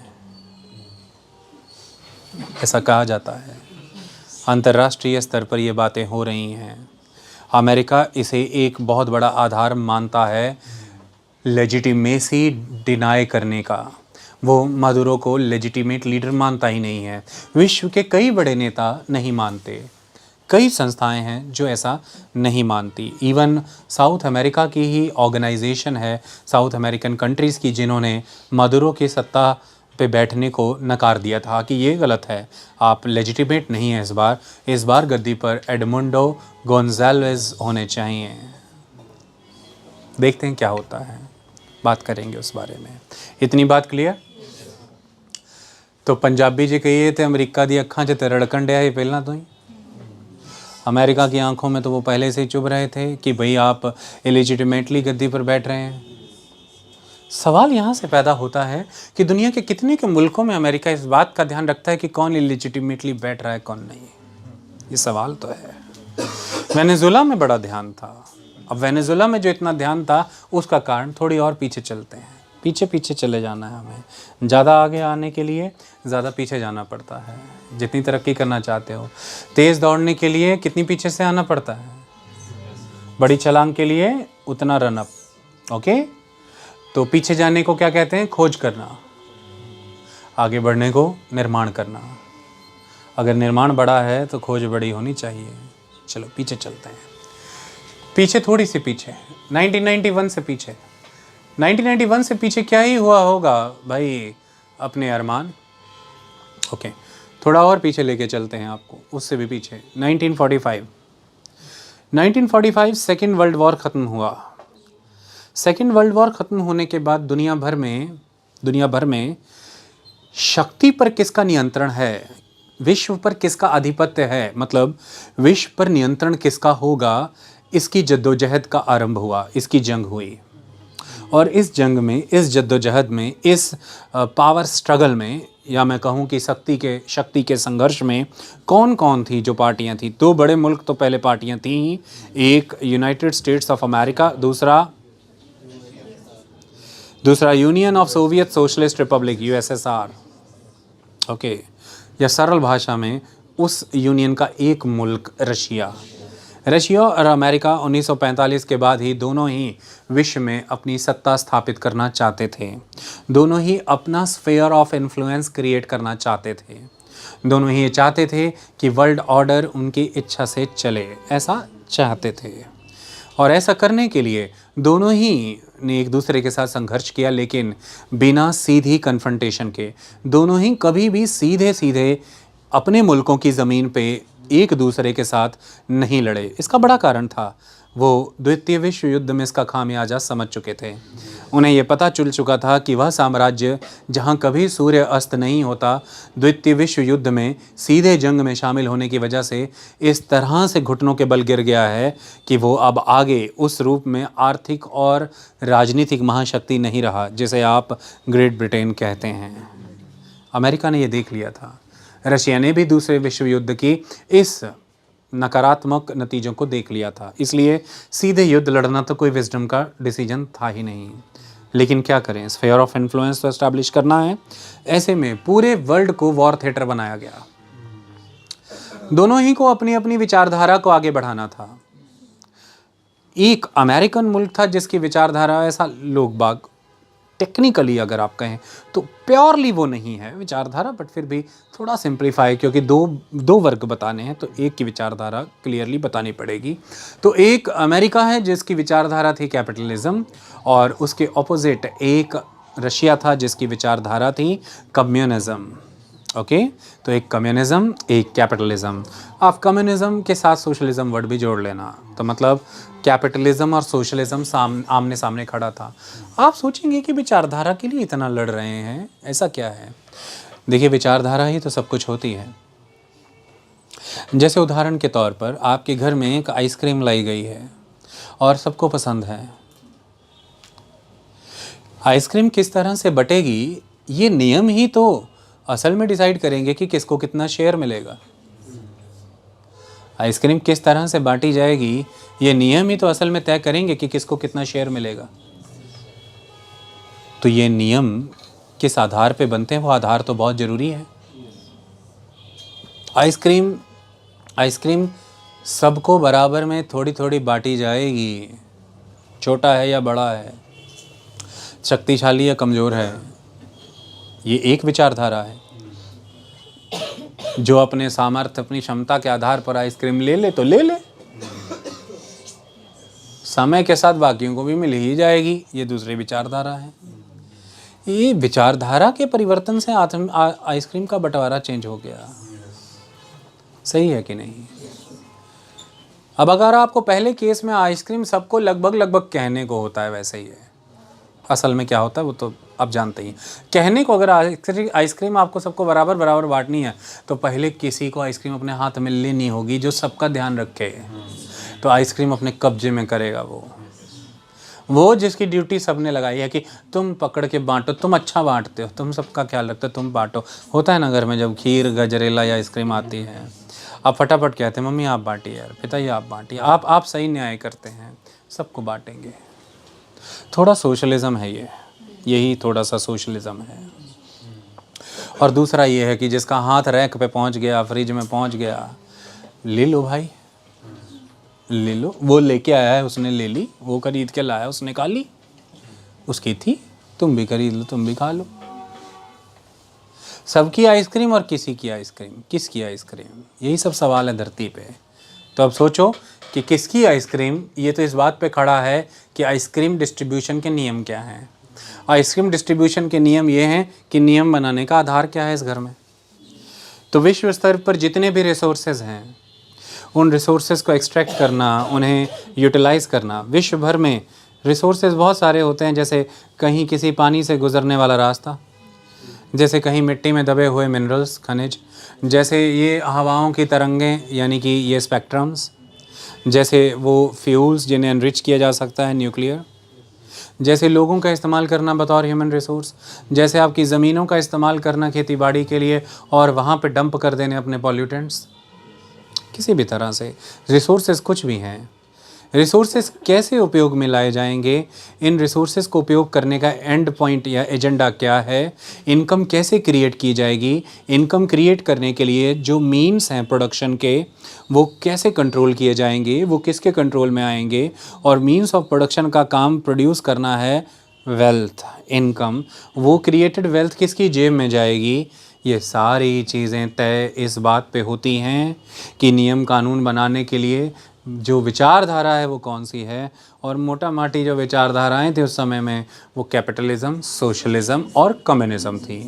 ऐसा कहा जाता है। अंतर्राष्ट्रीय स्तर पर ये बातें हो रही हैं। अमेरिका इसे एक बहुत बड़ा आधार मानता है लेजिटिमेसी डिनाई करने का। वो मदुरो को लेजिटिमेट लीडर मानता ही नहीं है। विश्व के कई बड़े नेता नहीं मानते, कई संस्थाएं हैं जो ऐसा नहीं मानती। इवन साउथ अमेरिका की ही ऑर्गेनाइजेशन है, साउथ अमेरिकन कंट्रीज़ की, जिन्होंने मदुरो की सत्ता पे बैठने को नकार दिया था कि ये गलत है, आप लेजिटिमेट नहीं हैं। इस बार गद्दी पर एडमुंडो गोंजाल्वेज होने चाहिए। देखते हैं क्या होता है, बात करेंगे उस बारे में। इतनी बात क्लियर? तो पंजाबी जी कहिए तो अमरीका दी अखां 'च ते रड़कन डया ही पहला तो ही। अमेरिका की आंखों में तो वो पहले से ही चुभ रहे थे कि भाई आप इलेजिटिमेटली गद्दी पर बैठ रहे हैं। सवाल यहाँ से पैदा होता है कि दुनिया के कितने के मुल्कों में अमेरिका इस बात का ध्यान रखता है कि कौन इलेजिटिमेटली बैठ रहा है, कौन नहीं। ये सवाल तो है। वेनेजुएला में बड़ा ध्यान था। अब वेनेजुएला में जो इतना ध्यान था उसका कारण थोड़ी और पीछे चलते हैं। पीछे चले जाना है हमें। ज़्यादा आगे आने के लिए ज़्यादा पीछे जाना पड़ता है। जितनी तरक्की करना चाहते हो, तेज़ दौड़ने के लिए कितनी पीछे से आना पड़ता है, बड़ी छलांग के लिए उतना रनअप। ओके, तो पीछे जाने को क्या कहते हैं? खोज करना। आगे बढ़ने को निर्माण करना। अगर निर्माण बड़ा है तो खोज बड़ी होनी चाहिए। चलो पीछे चलते हैं। पीछे थोड़ी सी पीछे 1991 से पीछे 1991 से पीछे क्या ही हुआ होगा भाई, अपने अरमान। ओके, थोड़ा और पीछे लेके चलते हैं आपको, उससे भी पीछे 1945 सेकेंड वर्ल्ड वॉर ख़त्म हुआ। सेकेंड वर्ल्ड वॉर ख़त्म होने के बाद दुनिया भर में शक्ति पर किसका नियंत्रण है, विश्व पर किसका आधिपत्य है, मतलब विश्व पर नियंत्रण किसका होगा, इसकी जद्दोजहद का आरंभ हुआ, इसकी जंग हुई। और इस जंग में, इस जद्दोजहद में, इस पावर स्ट्रगल में, या मैं कहूँ कि शक्ति के संघर्ष में कौन कौन थी जो पार्टियां थी? दो बड़े मुल्क तो पहले पार्टियां थी ही, एक यूनाइटेड स्टेट्स ऑफ अमेरिका, दूसरा union of Soviet socialist Republic USSR. Okay, या सरल भाषा में उस यूनियन का एक मुल्क रशिया और अमेरिका 1945 के बाद ही दोनों ही विश्व में अपनी सत्ता स्थापित करना चाहते थे। दोनों ही अपना स्फीयर ऑफ इन्फ्लुएंस क्रिएट करना चाहते थे। दोनों ही ये चाहते थे कि वर्ल्ड ऑर्डर उनकी इच्छा से चले, ऐसा चाहते थे। और ऐसा करने के लिए दोनों ही ने एक दूसरे के साथ संघर्ष किया, लेकिन बिना सीधी कन्फ्रंटेशन के। दोनों ही कभी भी सीधे सीधे अपने मुल्कों की ज़मीन पे एक दूसरे के साथ नहीं लड़े। इसका बड़ा कारण था, वो द्वितीय विश्व युद्ध में इसका खामियाजा समझ चुके थे। उन्हें ये पता चल चुका था कि वह साम्राज्य जहाँ कभी सूर्य अस्त नहीं होता, द्वितीय विश्व युद्ध में सीधे जंग में शामिल होने की वजह से इस तरह से घुटनों के बल गिर गया है कि वो अब आगे उस रूप में आर्थिक और राजनीतिक महाशक्ति नहीं रहा जिसे आप ग्रेट ब्रिटेन कहते हैं। अमेरिका ने ये देख लिया था। रशिया ने भी दूसरे विश्व युद्ध की इस नकारात्मक नतीजों को देख लिया था। इसलिए सीधे युद्ध लड़ना तो कोई विजडम का डिसीजन था ही नहीं। लेकिन क्या करें, स्फीयर ऑफ इन्फ्लुएंस तो एस्टैब्लिश करना है। ऐसे में पूरे वर्ल्ड को वॉर थिएटर बनाया गया। दोनों ही को अपनी अपनी विचारधारा को आगे बढ़ाना था। एक अमेरिकन मुल्क था जिसकी विचारधारा, ऐसा लोग बाग टेक्निकली अगर आप कहें तो प्योरली वो नहीं है विचारधारा, बट फिर भी थोड़ा सिंप्लीफाई, क्योंकि दो वर्ग बताने हैं तो एक की विचारधारा क्लियरली बतानी पड़ेगी। तो एक अमेरिका है जिसकी विचारधारा थी कैपिटलिज्म, और उसके ऑपोजिट एक रशिया था जिसकी विचारधारा थी कम्युनिज्म। ओके, तो एक कम्युनिज्म, एक कैपिटलिज्म। आप कम्युनिज्म के साथ सोशलिज्म वर्ड भी जोड़ लेना, तो मतलब कैपिटलिज्म और सोशलिज्म आमने सामने खड़ा था। आप सोचेंगे कि विचारधारा के लिए इतना लड़ रहे हैं, ऐसा क्या है? देखिए, विचारधारा ही तो सब कुछ होती है। जैसे उदाहरण के तौर पर आपके घर में एक आइसक्रीम लाई गई है और सबको पसंद है। आइसक्रीम किस तरह से बटेगी, ये नियम ही तो असल में डिसाइड करेंगे कि किसको कितना शेयर मिलेगा। आइसक्रीम किस तरह से बांटी जाएगी, ये नियम ही तो असल में तय करेंगे कि किसको कितना शेयर मिलेगा। तो ये नियम किस आधार पे बनते हैं, वो आधार तो बहुत ज़रूरी है। आइसक्रीम सबको बराबर में थोड़ी थोड़ी बांटी जाएगी, छोटा है या बड़ा है, शक्तिशाली या कमज़ोर है, ये एक विचारधारा है। जो अपने सामर्थ्य, अपनी क्षमता के आधार पर आइसक्रीम ले ले तो ले ले, समय के साथ बाकियों को भी मिल ही जाएगी, ये दूसरी विचारधारा है। ये विचारधारा के परिवर्तन से आइसक्रीम का बंटवारा चेंज हो गया। सही है कि नहीं? अब अगर आपको पहले केस में आइसक्रीम सबको लगभग कहने को होता है, वैसे ही है। असल में क्या होता है वो तो आप जानते ही। कहने को अगर आइसक्रीम आपको सबको बराबर बांटनी है तो पहले किसी को आइसक्रीम अपने हाथ में लेनी होगी जो सबका ध्यान रखे। तो आइसक्रीम अपने कब्जे में करेगा वो जिसकी ड्यूटी सबने लगाई है कि तुम पकड़ के बांटो, तुम अच्छा बांटते हो, तुम सबका ख्याल रखते हो, तुम बांटो। होता है ना घर में जब खीर, गजरेला या आइसक्रीम आती है, आप फटाफट कहते हैं मम्मी आप बांटिए, यार पिताजी आप बांटिए, आप सही न्याय करते हैं, सबको बांटेंगे। थोड़ा सोशलिज्म है यही थोड़ा सा सोशलिज्म है। और दूसरा ये है कि जिसका हाथ रैक पे पहुंच गया, फ्रिज में पहुंच गया, ले लो भाई, ले लो। वो लेके आया है, उसने ले ली, वो खरीद के लाया, उसने खा ली, उसकी थी, तुम भी खरीद लो, तुम भी खा लो। सबकी आइसक्रीम और किसी की आइसक्रीम, किसकी आइसक्रीम, यही सब सवाल है धरती पे। तो अब सोचो कि किसकी आइसक्रीम, ये तो इस बात पे खड़ा है कि आइसक्रीम डिस्ट्रीब्यूशन के नियम क्या हैं। आइसक्रीम डिस्ट्रीब्यूशन के नियम ये हैं कि नियम बनाने का आधार क्या है इस घर में। तो विश्व स्तर पर जितने भी रिसोर्सेज हैं, उन रिसोर्सेज को एक्सट्रैक्ट करना, उन्हें यूटिलाइज़ करना। विश्व भर में रिसोर्सेज बहुत सारे होते हैं, जैसे कहीं किसी पानी से गुजरने वाला रास्ता, जैसे कहीं मिट्टी में दबे हुए मिनरल्स, खनिज, जैसे ये हवाओं की तरंगें यानी कि ये स्पेक्ट्रम्स, जैसे वो फ्यूल्स जिन्हें एनरिच किया जा सकता है, न्यूक्लियर, जैसे लोगों का इस्तेमाल करना बतौर ह्यूमन रिसोर्स, जैसे आपकी ज़मीनों का इस्तेमाल करना खेती बाड़ी के लिए और वहाँ पे डंप कर देने अपने पॉल्यूटेंट्स, किसी भी तरह से रिसोर्सेज कुछ भी हैं। रिसोर्सेज कैसे उपयोग में लाए जाएंगे, इन रिसोर्सेज को उपयोग करने का एंड पॉइंट या एजेंडा क्या है, इनकम कैसे क्रिएट की जाएगी, इनकम क्रिएट करने के लिए जो मीन्स हैं प्रोडक्शन के वो कैसे कंट्रोल किए जाएंगे, वो किसके कंट्रोल में आएंगे, और मीन्स ऑफ प्रोडक्शन का काम प्रोड्यूस करना है वेल्थ, इनकम, वो क्रिएटेड वेल्थ किसकी जेब में जाएगी। ये सारी चीज़ें तय इस बात पे होती हैं कि नियम कानून बनाने के लिए जो विचारधारा है वो कौन सी है। और मोटा माटी जो विचारधाराएं थी उस समय में वो कैपिटलिज्म, सोशलिज्म और कम्युनिज्म थी।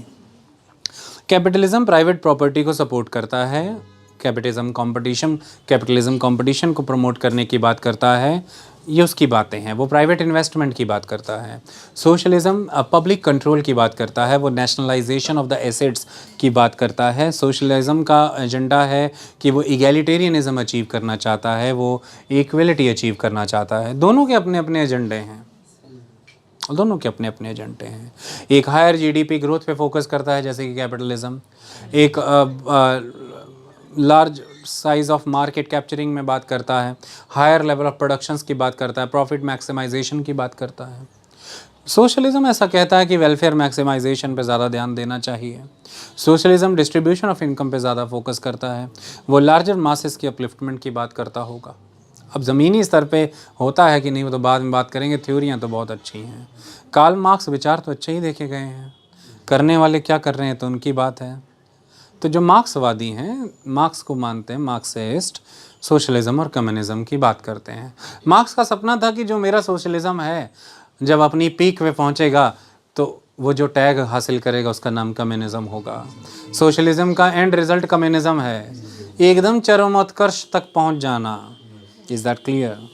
कैपिटलिज्म प्राइवेट प्रॉपर्टी को सपोर्ट करता है, कैपिटलिज्म कंपटीशन को प्रमोट करने की बात करता है, ये उसकी बातें हैं, वो प्राइवेट इन्वेस्टमेंट की बात करता है। सोशलिज्म पब्लिक कंट्रोल की बात करता है, वो नेशनलाइजेशन ऑफ द एसेट्स की बात करता है। सोशलिज्म का एजेंडा है कि वो इगैलिटेरियनिज्म अचीव करना चाहता है, वो इक्वलिटी अचीव करना चाहता है। दोनों के अपने अपने एजेंडे हैं, दोनों के अपने अपने एजेंडे हैं। एक हायर जीडीपी ग्रोथ पे फोकस करता है जैसे कि कैपिटलिज्म, एक large size of market capturing में बात करता है, हायर लेवल ऑफ प्रोडक्शंस की बात करता है, प्रॉफिट मैक्सिमाइजेशन की बात करता है। सोशलिज्म ऐसा कहता है कि वेलफेयर मैक्सिमाइजेशन पे ज़्यादा ध्यान देना चाहिए। सोशलिज्म डिस्ट्रीब्यूशन ऑफ इनकम पे ज़्यादा फोकस करता है, वो लार्जर मासेस की अपलिफ्टमेंट की बात करता होगा। अब ज़मीनी स्तर पे होता है कि नहीं वो तो बाद में बात करेंगे, थ्योरियाँ तो बहुत अच्छी हैं, कार्ल मार्क्स विचार तो अच्छे ही देखे गए हैं, करने वाले क्या कर रहे हैं तो उनकी बात है। तो जो मार्क्सवादी हैं, मार्क्स को मानते हैं, मार्क्सिस्ट, सोशलिज्म और कम्युनिज्म की बात करते हैं। मार्क्स का सपना था कि जो मेरा सोशलिज्म है जब अपनी पीक पे पहुंचेगा तो वो जो टैग हासिल करेगा उसका नाम कम्युनिज्म होगा। सोशलिज्म का एंड रिजल्ट कम्युनिज्म है, एकदम चरमोत्कर्ष तक पहुंच जाना। Is that clear?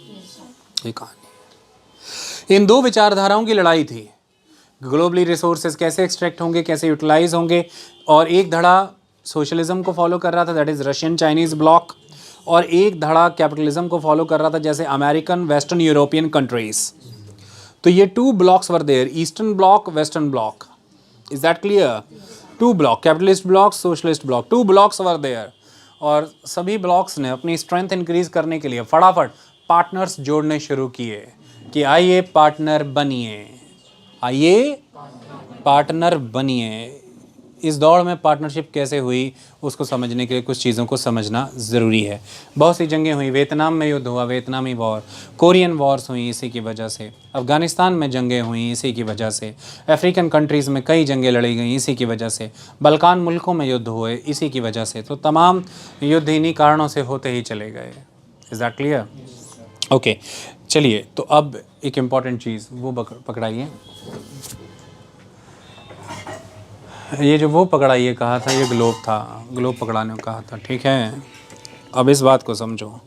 ये कहानी इन दो विचारधाराओं की लड़ाई थी। ग्लोबली रिसोर्सेज कैसे एक्सट्रैक्ट होंगे, कैसे यूटिलाइज होंगे, और एक धड़ा सोशलिज्म को फॉलो कर रहा था, that is Russian Chinese block, और एक धड़ा कैपिटलिज्म को फॉलो कर रहा था जैसे अमेरिकन, वेस्टर्न यूरोपियन कंट्रीज। तो ये two blocs were there, eastern bloc, western bloc. Is that clear? Two bloc, capitalist bloc, socialist bloc, two blocs were there. और सभी ब्लॉक्स ने अपनी स्ट्रेंथ इंक्रीज करने के लिए फटाफट पार्टनर्स जोड़ने शुरू किए कि आइए पार्टनर बनिए, आइए पार्टनर बनिए। इस दौड़ में पार्टनरशिप कैसे हुई उसको समझने के लिए कुछ चीज़ों को समझना ज़रूरी है। बहुत सी जंगें हुई, वियतनाम में युद्ध हुआ, वियतनामी वॉर, कोरियन वॉर्स हुई इसी की वजह से, अफ़गानिस्तान में जंगें हुई इसी की वजह से, अफ्रीकन कंट्रीज़ में कई जंगें लड़ी गई इसी की वजह से, बल्कान मुल्कों में युद्ध हुए इसी की वजह से। तो तमाम युद्ध इन्हीं कारणों से होते ही चले गए। Is that clear? ओके, चलिए तो अब एक इम्पॉर्टेंट चीज़ वो पकड़ाइए। ये जो वो पकड़ाइए कहा था, ये ग्लोब था, ग्लोब पकड़ाने को कहा था, ठीक है। अब इस बात को समझो,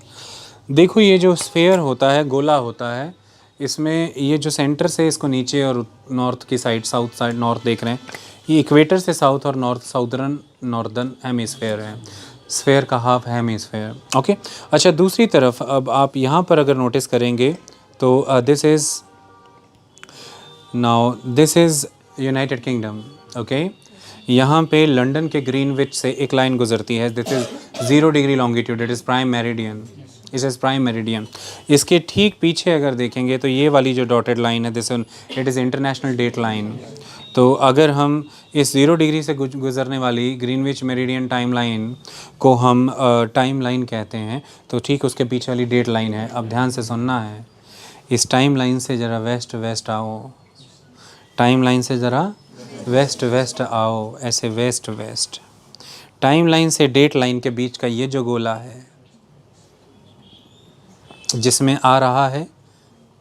देखो ये जो स्फेयर होता है, गोला होता है, इसमें ये जो सेंटर से इसको नीचे और नॉर्थ की साइड, साउथ साइड नॉर्थ देख रहे हैं, ये इक्वेटर से साउथ और नॉर्थ, साउदर्न नॉर्दर्न हेमिस्फेयर है, स्फेयर का हाफ हेमिस्फेयर। ओके, अच्छा दूसरी तरफ अब आप यहाँ पर अगर नोटिस करेंगे तो this is United kingdom. Okay, यहाँ पे लंदन के ग्रीनविच से एक लाइन गुजरती है, this is 0 degree longitude, it is prime meridian, इस इज़ प्राइम मेरिडियन। इसके ठीक पीछे अगर देखेंगे तो ये वाली जो डॉटेड लाइन है, this it is international date line. तो अगर हम इस 0 डिग्री से गुजरने वाली ग्रीनविच मेरिडियन टाइम लाइन को हम टाइम लाइन कहते हैं, तो ठीक उसके पीछे वाली डेट लाइन है। अब ध्यान से सुनना है, इस टाइम लाइन से ज़रा वेस्ट वेस्ट आओ, टाइम लाइन से ज़रा वेस्ट वेस्ट आओ, ऐसे वेस्ट वेस्ट। टाइम लाइन से डेट लाइन के बीच का ये जो गोला है जिसमें आ रहा है,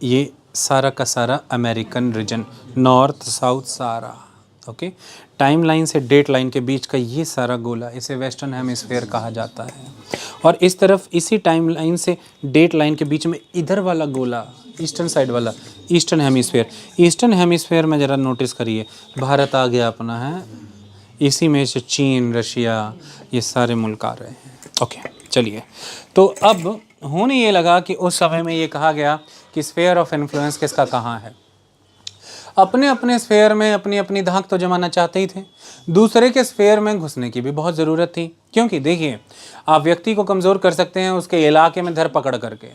ये सारा का सारा अमेरिकन रीजन, नॉर्थ साउथ सारा। ओके, टाइम लाइन से डेट लाइन के बीच का ये सारा गोला, इसे वेस्टर्न हेमिस्फीयर कहा जाता है। और इस तरफ इसी टाइम लाइन से डेट लाइन के बीच में इधर वाला गोला, ईस्टर्न साइड वाला, ईस्टर्न हेमिस्फीयर। ईस्टर्न हेमिस्फीयर में ज़रा नोटिस करिए, भारत आ गया अपना है, इसी में से चीन, रशिया, ये सारे मुल्क आ रहे हैं। ओके चलिए, तो अब होने ये लगा कि उस समय में ये कहा गया कि स्फेयर ऑफ इन्फ्लुएंस किसका कहाँ है। अपने अपने स्फेयर में अपनी अपनी धाक तो जमाना चाहते ही थे, दूसरे के स्फेयर में घुसने की भी बहुत ज़रूरत थी। क्योंकि देखिए, आप व्यक्ति को कमज़ोर कर सकते हैं उसके इलाके में धर पकड़ करके,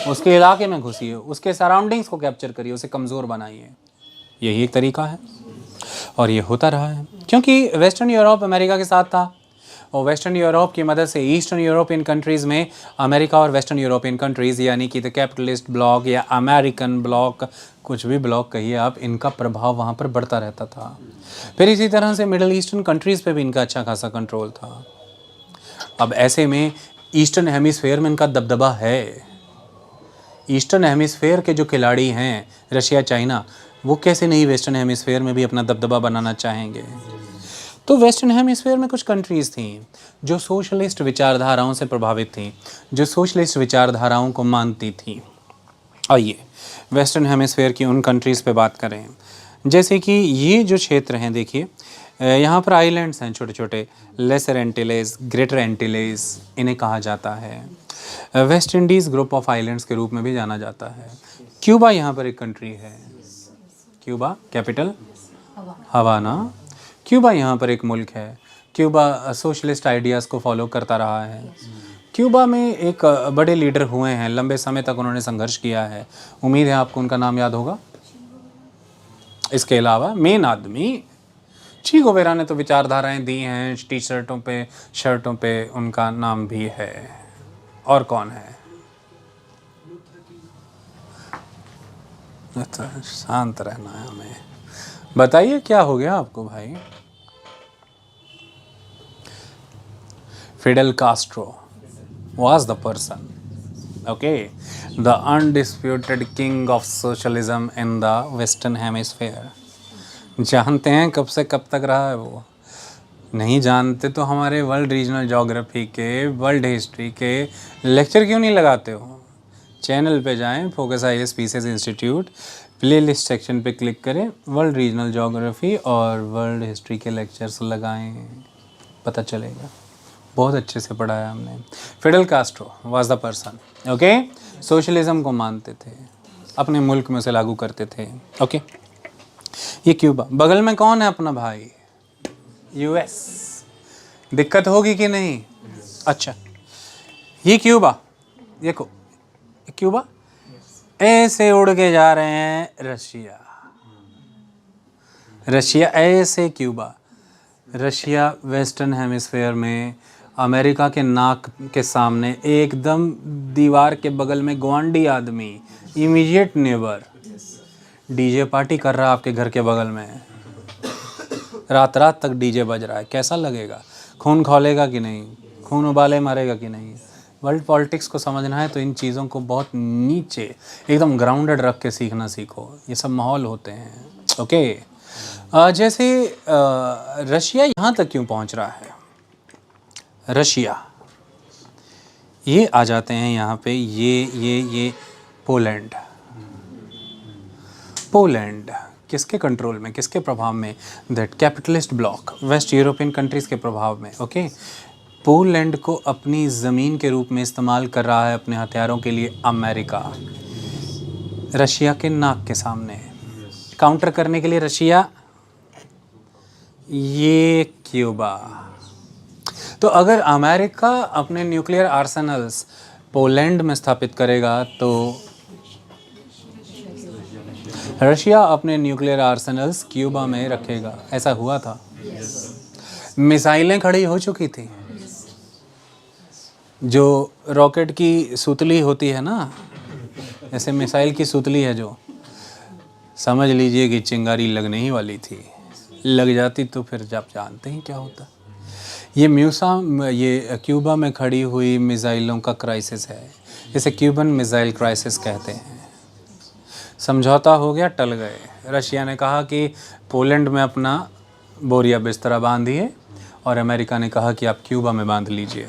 उसके इलाके में घुसिए, उसके सराउंडिंग्स को कैप्चर करिए, उसे कमज़ोर बनाइए। यही एक तरीका है और ये होता रहा है, क्योंकि वेस्टर्न यूरोप अमेरिका के साथ था और वेस्टर्न यूरोप की मदद से ईस्टर्न यूरोपियन कंट्रीज़ में अमेरिका और वेस्टर्न यूरोपियन कंट्रीज़ यानी कि द कैपिटलिस्ट ब्लॉक या अमेरिकन ब्लॉक, कुछ भी ब्लॉक कहिए आप, इनका प्रभाव वहाँ पर बढ़ता रहता था। फिर इसी तरह से मिडल ईस्टर्न कंट्रीज़ पे भी इनका अच्छा खासा कंट्रोल था। अब ऐसे में ईस्टर्न हेमिस्फेयर में इनका दबदबा है। ईस्टर्न हेमिस्फेयर के जो खिलाड़ी हैं रशिया, चाइना, वो कैसे नहीं वेस्टर्न हेमिस्फेयर में भी अपना दबदबा बनाना चाहेंगे। तो वेस्टर्न हेमिस्फेयर में कुछ कंट्रीज़ थीं जो सोशलिस्ट विचारधाराओं से प्रभावित थीं, जो सोशलिस्ट विचारधाराओं को मानती थीं। आइए वेस्टर्न हेमिस्फेयर की उन कंट्रीज़ पे बात करें। जैसे कि ये जो क्षेत्र हैं, देखिए यहाँ पर आइलैंड्स हैं छोटे छोटे, लेसर एंटिलेज, ग्रेटर एंटिलेज इन्हें कहा जाता है। West Indies group of islands के रूप में भी जाना जाता है। क्यूबा यहाँ पर एक कंट्री है, क्यूबा कैपिटल हवाना। क्यूबा यहाँ पर एक मुल्क है। क्यूबा सोशलिस्ट आइडियाज़ को फॉलो करता रहा है। क्यूबा में एक बड़े लीडर हुए हैं, लंबे समय तक उन्होंने संघर्ष किया है। उम्मीद है आपको उनका नाम याद होगा। इसके अलावा मेन आदमी ची गुवेरा ने तो विचारधाराएं दी हैं, टी शर्टों पे, शर्टों पे उनका नाम भी है। और कौन है? तो शांत रहना है हमें। बताइए क्या हो गया आपको भाई? Fidel Castro was the person, okay, the undisputed king of socialism in the western hemisphere। जानते हैं कब से कब तक रहा है वो? नहीं जानते तो हमारे वर्ल्ड रीजनल ज्योग्राफी के, वर्ल्ड हिस्ट्री के लेक्चर क्यों नहीं लगाते हो? चैनल पे जाएं, focus IAS PCS institute, playlist section पे क्लिक करें, वर्ल्ड रीजनल ज्योग्राफी और वर्ल्ड हिस्ट्री के लेक्चर्स लगाएं, पता चलेगा। बहुत अच्छे से पढ़ाया हमने। Fidel Castro was the person, okay. Socialism को मानते थे, अपने मुल्क में उसे लागू करते थे, ओके। ये क्यूबा। बगल में कौन है अपना भाई? यूएस। दिक्कत होगी कि नहीं? अच्छा, ये क्यूबा, देखो क्यूबा, ऐसे उड़ के जा रहे हैं रशिया, रशिया ऐसे क्यूबा। रशिया वेस्टर्न हेमिस्फेयर में अमेरिका के नाक के सामने एकदम दीवार के बगल में ग्वांडी आदमी, इमीडिएट नेबर, डीजे पार्टी कर रहा है आपके घर के बगल में, रात रात तक डीजे बज रहा है। कैसा लगेगा? खून खौलेगा कि नहीं? खून उबाले मारेगा कि नहीं? वर्ल्ड पॉलिटिक्स को समझना है तो इन चीज़ों को बहुत नीचे एकदम ग्राउंडेड रख के सीखना सीखो। ये सब माहौल होते हैं, ओके। जैसे रशिया यहाँ तक क्यों पहुँच रहा है? रशिया, ये आ जाते हैं यहाँ पे, ये पोलैंड। पोलैंड किसके कंट्रोल में, किसके प्रभाव में? That capitalist block, waste European countries के प्रभाव में, ओके। पोलैंड को अपनी ज़मीन के रूप में इस्तेमाल कर रहा है अपने हथियारों के लिए अमेरिका, रशिया के नाक के सामने। काउंटर करने के लिए रशिया, ये क्यूबा। तो अगर अमेरिका अपने न्यूक्लियर आर्सेनल्स पोलैंड में स्थापित करेगा तो रशिया अपने न्यूक्लियर आर्सेनल्स क्यूबा में रखेगा। ऐसा हुआ था। मिसाइलें खड़ी हो चुकी थी। जो रॉकेट की सुतली होती है ना, ऐसे मिसाइल की सुतली है जो, समझ लीजिए कि चिंगारी लगने ही वाली थी। लग जाती तो फिर जब जानते हैं क्या होता। ये क्यूबा में खड़ी हुई मिसाइलों का क्राइसिस है, इसे क्यूबन मिसाइल क्राइसिस कहते हैं। समझौता हो गया, टल गए। रशिया ने कहा कि पोलैंड में अपना बोरिया बिस्तरा बांधिए और अमेरिका ने कहा कि आप क्यूबा में बांध लीजिए।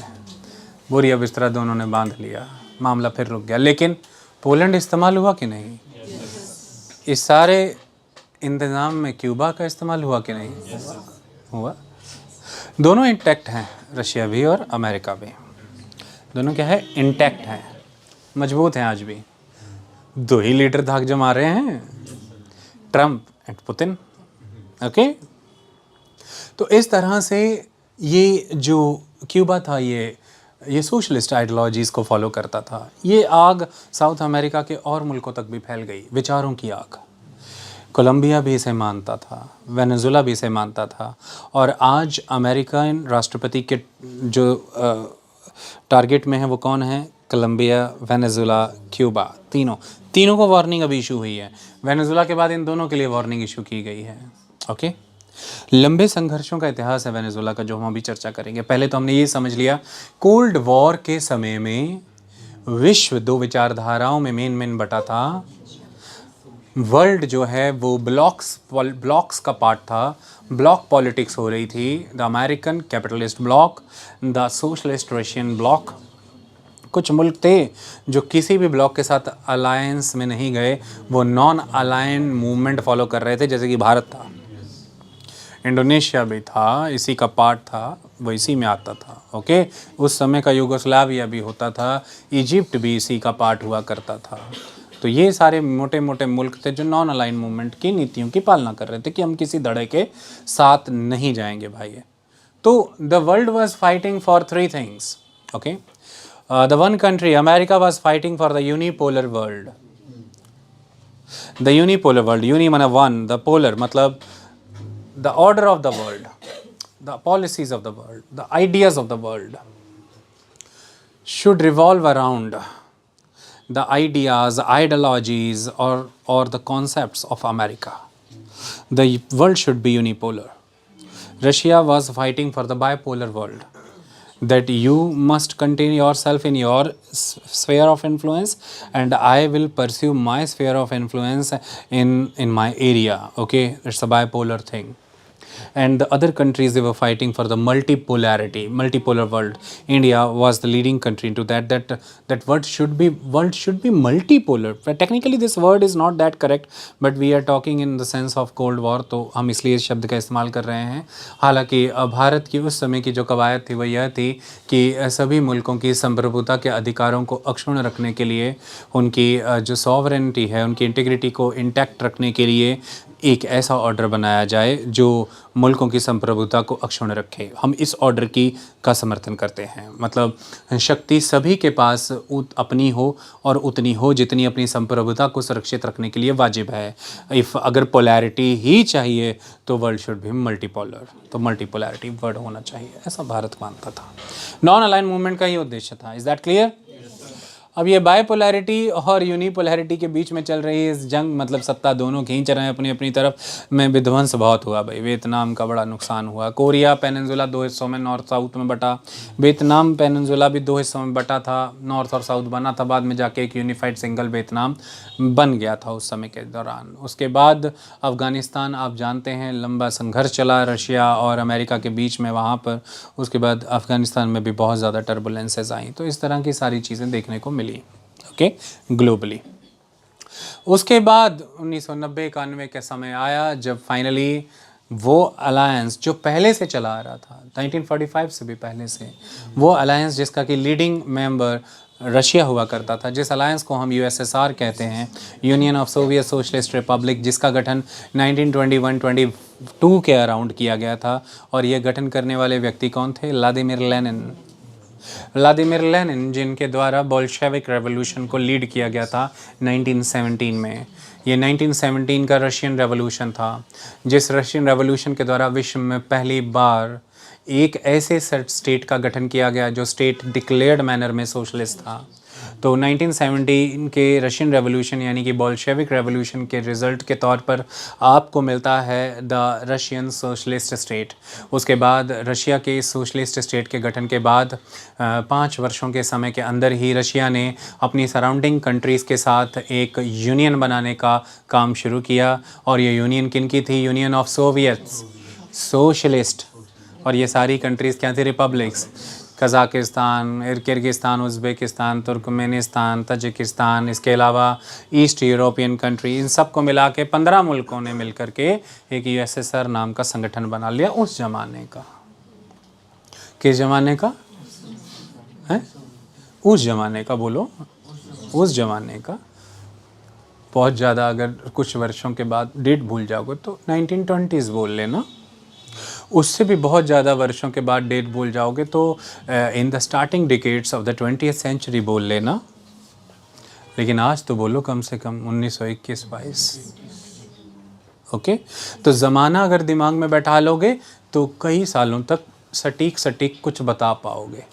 बोरिया बिस्तरा दोनों ने बांध लिया, मामला फिर रुक गया। लेकिन पोलैंड इस्तेमाल हुआ कि नहीं? इस सारे इंतज़ाम में क्यूबा का इस्तेमाल हुआ कि नहीं? हुआ। दोनों इंटैक्ट हैं, रशिया भी और अमेरिका भी। दोनों क्या है, इंटैक्ट हैं, मजबूत हैं आज भी। दो ही लीडर धाक जमा रहे हैं, ट्रम्प एंड पुतिन। ओके, तो इस तरह से ये जो क्यूबा था ये सोशलिस्ट आइडियोलॉजीज़ को फॉलो करता था। ये आग साउथ अमेरिका के और मुल्कों तक भी फैल गई, विचारों की आग। कोलंबिया भी इसे मानता था, वेनेजुला भी इसे मानता था। और आज अमेरिकन राष्ट्रपति के जो टारगेट में है वो कौन है, कोलंबिया, वेनेजुला, क्यूबा, तीनों को वार्निंग अभी इशू हुई है। वेनेजुला के बाद इन दोनों के लिए वार्निंग इशू की गई है। ओके, लंबे संघर्षों का इतिहास है वेनेजुला का, जो हम अभी चर्चा करेंगे। पहले तो हमने ये समझ लिया, कोल्ड वॉर के समय में विश्व दो विचारधाराओं में मेन बटा था। वर्ल्ड जो है वो ब्लॉक्स का पार्ट था, ब्लॉक पॉलिटिक्स हो रही थी। The American capitalist block, the socialist Russian block. कुछ मुल्क थे जो किसी भी ब्लॉक के साथ अलायंस में नहीं गए, वो नॉन अलायन मूवमेंट फॉलो कर रहे थे, जैसे कि भारत था, इंडोनेशिया भी था, इसी का पार्ट था, वो इसी में आता था। ओके, उस समय का यूगोस्लाविया भी होता था, इजिप्ट भी इसी का पार्ट हुआ करता था। तो ये सारे मोटे मोटे मुल्क थे जो नॉन अलाइन मूवमेंट की नीतियों की पालना कर रहे थे कि हम किसी धड़े के साथ नहीं जाएंगे भाई। तो the world was fighting for three things. Okay, the one country America was fighting for the unipolar world. The unipolar world, uni माना वन, द पोलर मतलब the order of the world, the policies of the world, the ideas of the world should revolve around the ideas, ideologies or the concepts of America. The world should be unipolar. Russia was fighting for the bipolar world, that you must contain yourself in your sphere of influence and I will pursue my sphere of influence in my area. Okay, it's a bipolar thing. And the other countries, they were fighting for the multipolar world. India was the leading country into that world should be multipolar. But technically this word is not that correct, but we are talking in the sense of cold war, तो हम इसलिए इस शब्द का इस्तेमाल कर रहे हैं। हालांकि भारत की उस समय की जो कवायद थी वो यह थी कि सभी मुल्कों की संप्रभुता के अधिकारों को अक्षुण्ण रखने के लिए, उनकी जो सॉवरेनिटी है, उनकी इंटीग्रिटी को इंटैक्ट रखने के लिए एक ऐसा ऑर्डर बनाया जाए जो मुल्कों की संप्रभुता को अक्षुण्ण रखे। हम इस ऑर्डर का समर्थन करते हैं। मतलब शक्ति सभी के पास अपनी हो और उतनी हो जितनी अपनी संप्रभुता को सुरक्षित रखने के लिए वाजिब है। अगर पोलैरिटी ही चाहिए तो वर्ल्ड शुड भी मल्टीपोलर, तो मल्टीपोलैरिटी वर्ड होना चाहिए, ऐसा भारत मानता था। नॉन अलाइन मूवमेंट का ही उद्देश्य था। Is that clear? अब ये बायपोलैरिटी और यूनिपोलैरिटी के बीच में चल रही इस जंग, मतलब सत्ता दोनों खींच रहे हैं अपनी अपनी तरफ, में विध्वंस बहुत हुआ भाई। वियतनाम का बड़ा नुकसान हुआ। कोरिया पेनिनसुला दो हिस्सों में नॉर्थ साउथ में बटा। वियतनाम पेनिनसुला भी दो हिस्सों में बटा था, नॉर्थ और साउथ बना था, बाद में जाके एक यूनिफाइड सिंगल वियतनाम बन गया था उस समय के दौरान। उसके बाद अफ़गानिस्तान, आप जानते हैं, लंबा संघर्ष चला रशिया और अमेरिका के बीच में वहाँ पर। उसके बाद अफ़गानिस्तान में भी बहुत ज़्यादा टर्बुलेंसेस आई। तो इस तरह की सारी चीज़ें देखने को मिली, ओके, ग्लोबली। उसके बाद 1990-91 का समय आया जब फाइनली वो अलायंस जो पहले से चला आ रहा था, 1945 से भी पहले से, वो अलायंस जिसका कि लीडिंग मेंबर रशिया हुआ करता था, जिस अलायंस को हम यूएसएसआर कहते हैं, union of Soviet socialist Republic, जिसका गठन 1921-22 के अराउंड किया गया था। और ये गठन करने वाले व्यक्ति कौन थे? व्लादिमीर लेनिन, जिनके द्वारा बोल्शेविक रेवोल्यूशन को लीड किया गया था 1917 में। ये 1917 का रशियन रेवोल्यूशन था, जिस रशियन रेवोल्यूशन के द्वारा विश्व में पहली बार एक ऐसे स्टेट का गठन किया गया जो स्टेट डिक्लेयर्ड मैनर में सोशलिस्ट था। तो 1917 के रशियन रेवोल्यूशन यानी कि बोल्शेविक रेवोल्यूशन के रिज़ल्ट के तौर पर आपको मिलता है द रशियन सोशलिस्ट स्टेट। उसके बाद रशिया के सोशलिस्ट स्टेट के गठन के बाद 5 वर्षों के समय के अंदर ही रशिया ने अपनी सराउंडिंग कंट्रीज़ के साथ एक यूनियन बनाने का काम शुरू किया। और ये यूनियन किन की थी? Union of Soviet socialist. और ये सारी कंट्रीज़ क्या थी? Republics. Kazakhstan, Kyrgyzstan, Uzbekistan, Turkmenistan, Tajikistan, इसके अलावा ईस्ट यूरोपियन कंट्री, इन सब को मिला के 15 मुल्कों ने मिल कर के एक USSR नाम का संगठन बना लिया उस ज़माने का। किस ज़माने का है? उस ज़माने का बोलो, उस ज़माने का। बहुत ज़्यादा अगर कुछ वर्षों के बाद डेट भूल जाओगे तो 1920s बोल लेना, उससे भी बहुत ज़्यादा वर्षों के बाद डेट भूल जाओगे तो in the starting decades of the 20th century बोल लेना, लेकिन आज तो बोलो कम से कम 1921-22। ओके, तो ज़माना अगर दिमाग में बैठा लोगे तो कई सालों तक सटीक कुछ बता पाओगे।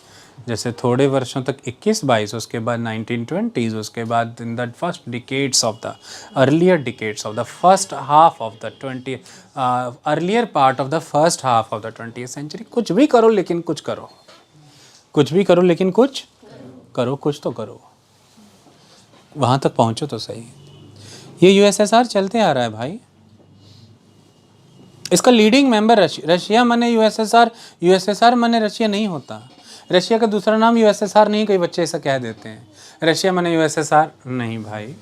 जैसे थोड़े वर्षों तक 21-22, उसके बाद 1920s, उसके बाद in the first decades of the earlier decades of the first half of the earlier part of the first half of the 20th century. कुछ भी करो लेकिन कुछ करो, कुछ भी करो लेकिन कुछ करो, कुछ तो करो, वहाँ तक पहुँचो तो सही। ये USSR चलते आ रहा है भाई। इसका लीडिंग मेंबर रशिया माने USSR माने रशिया नहीं होता। रशिया का दूसरा नाम USSR नहीं, कई बच्चे ऐसा कह देते हैं, रशिया माने USSR नहीं भाई।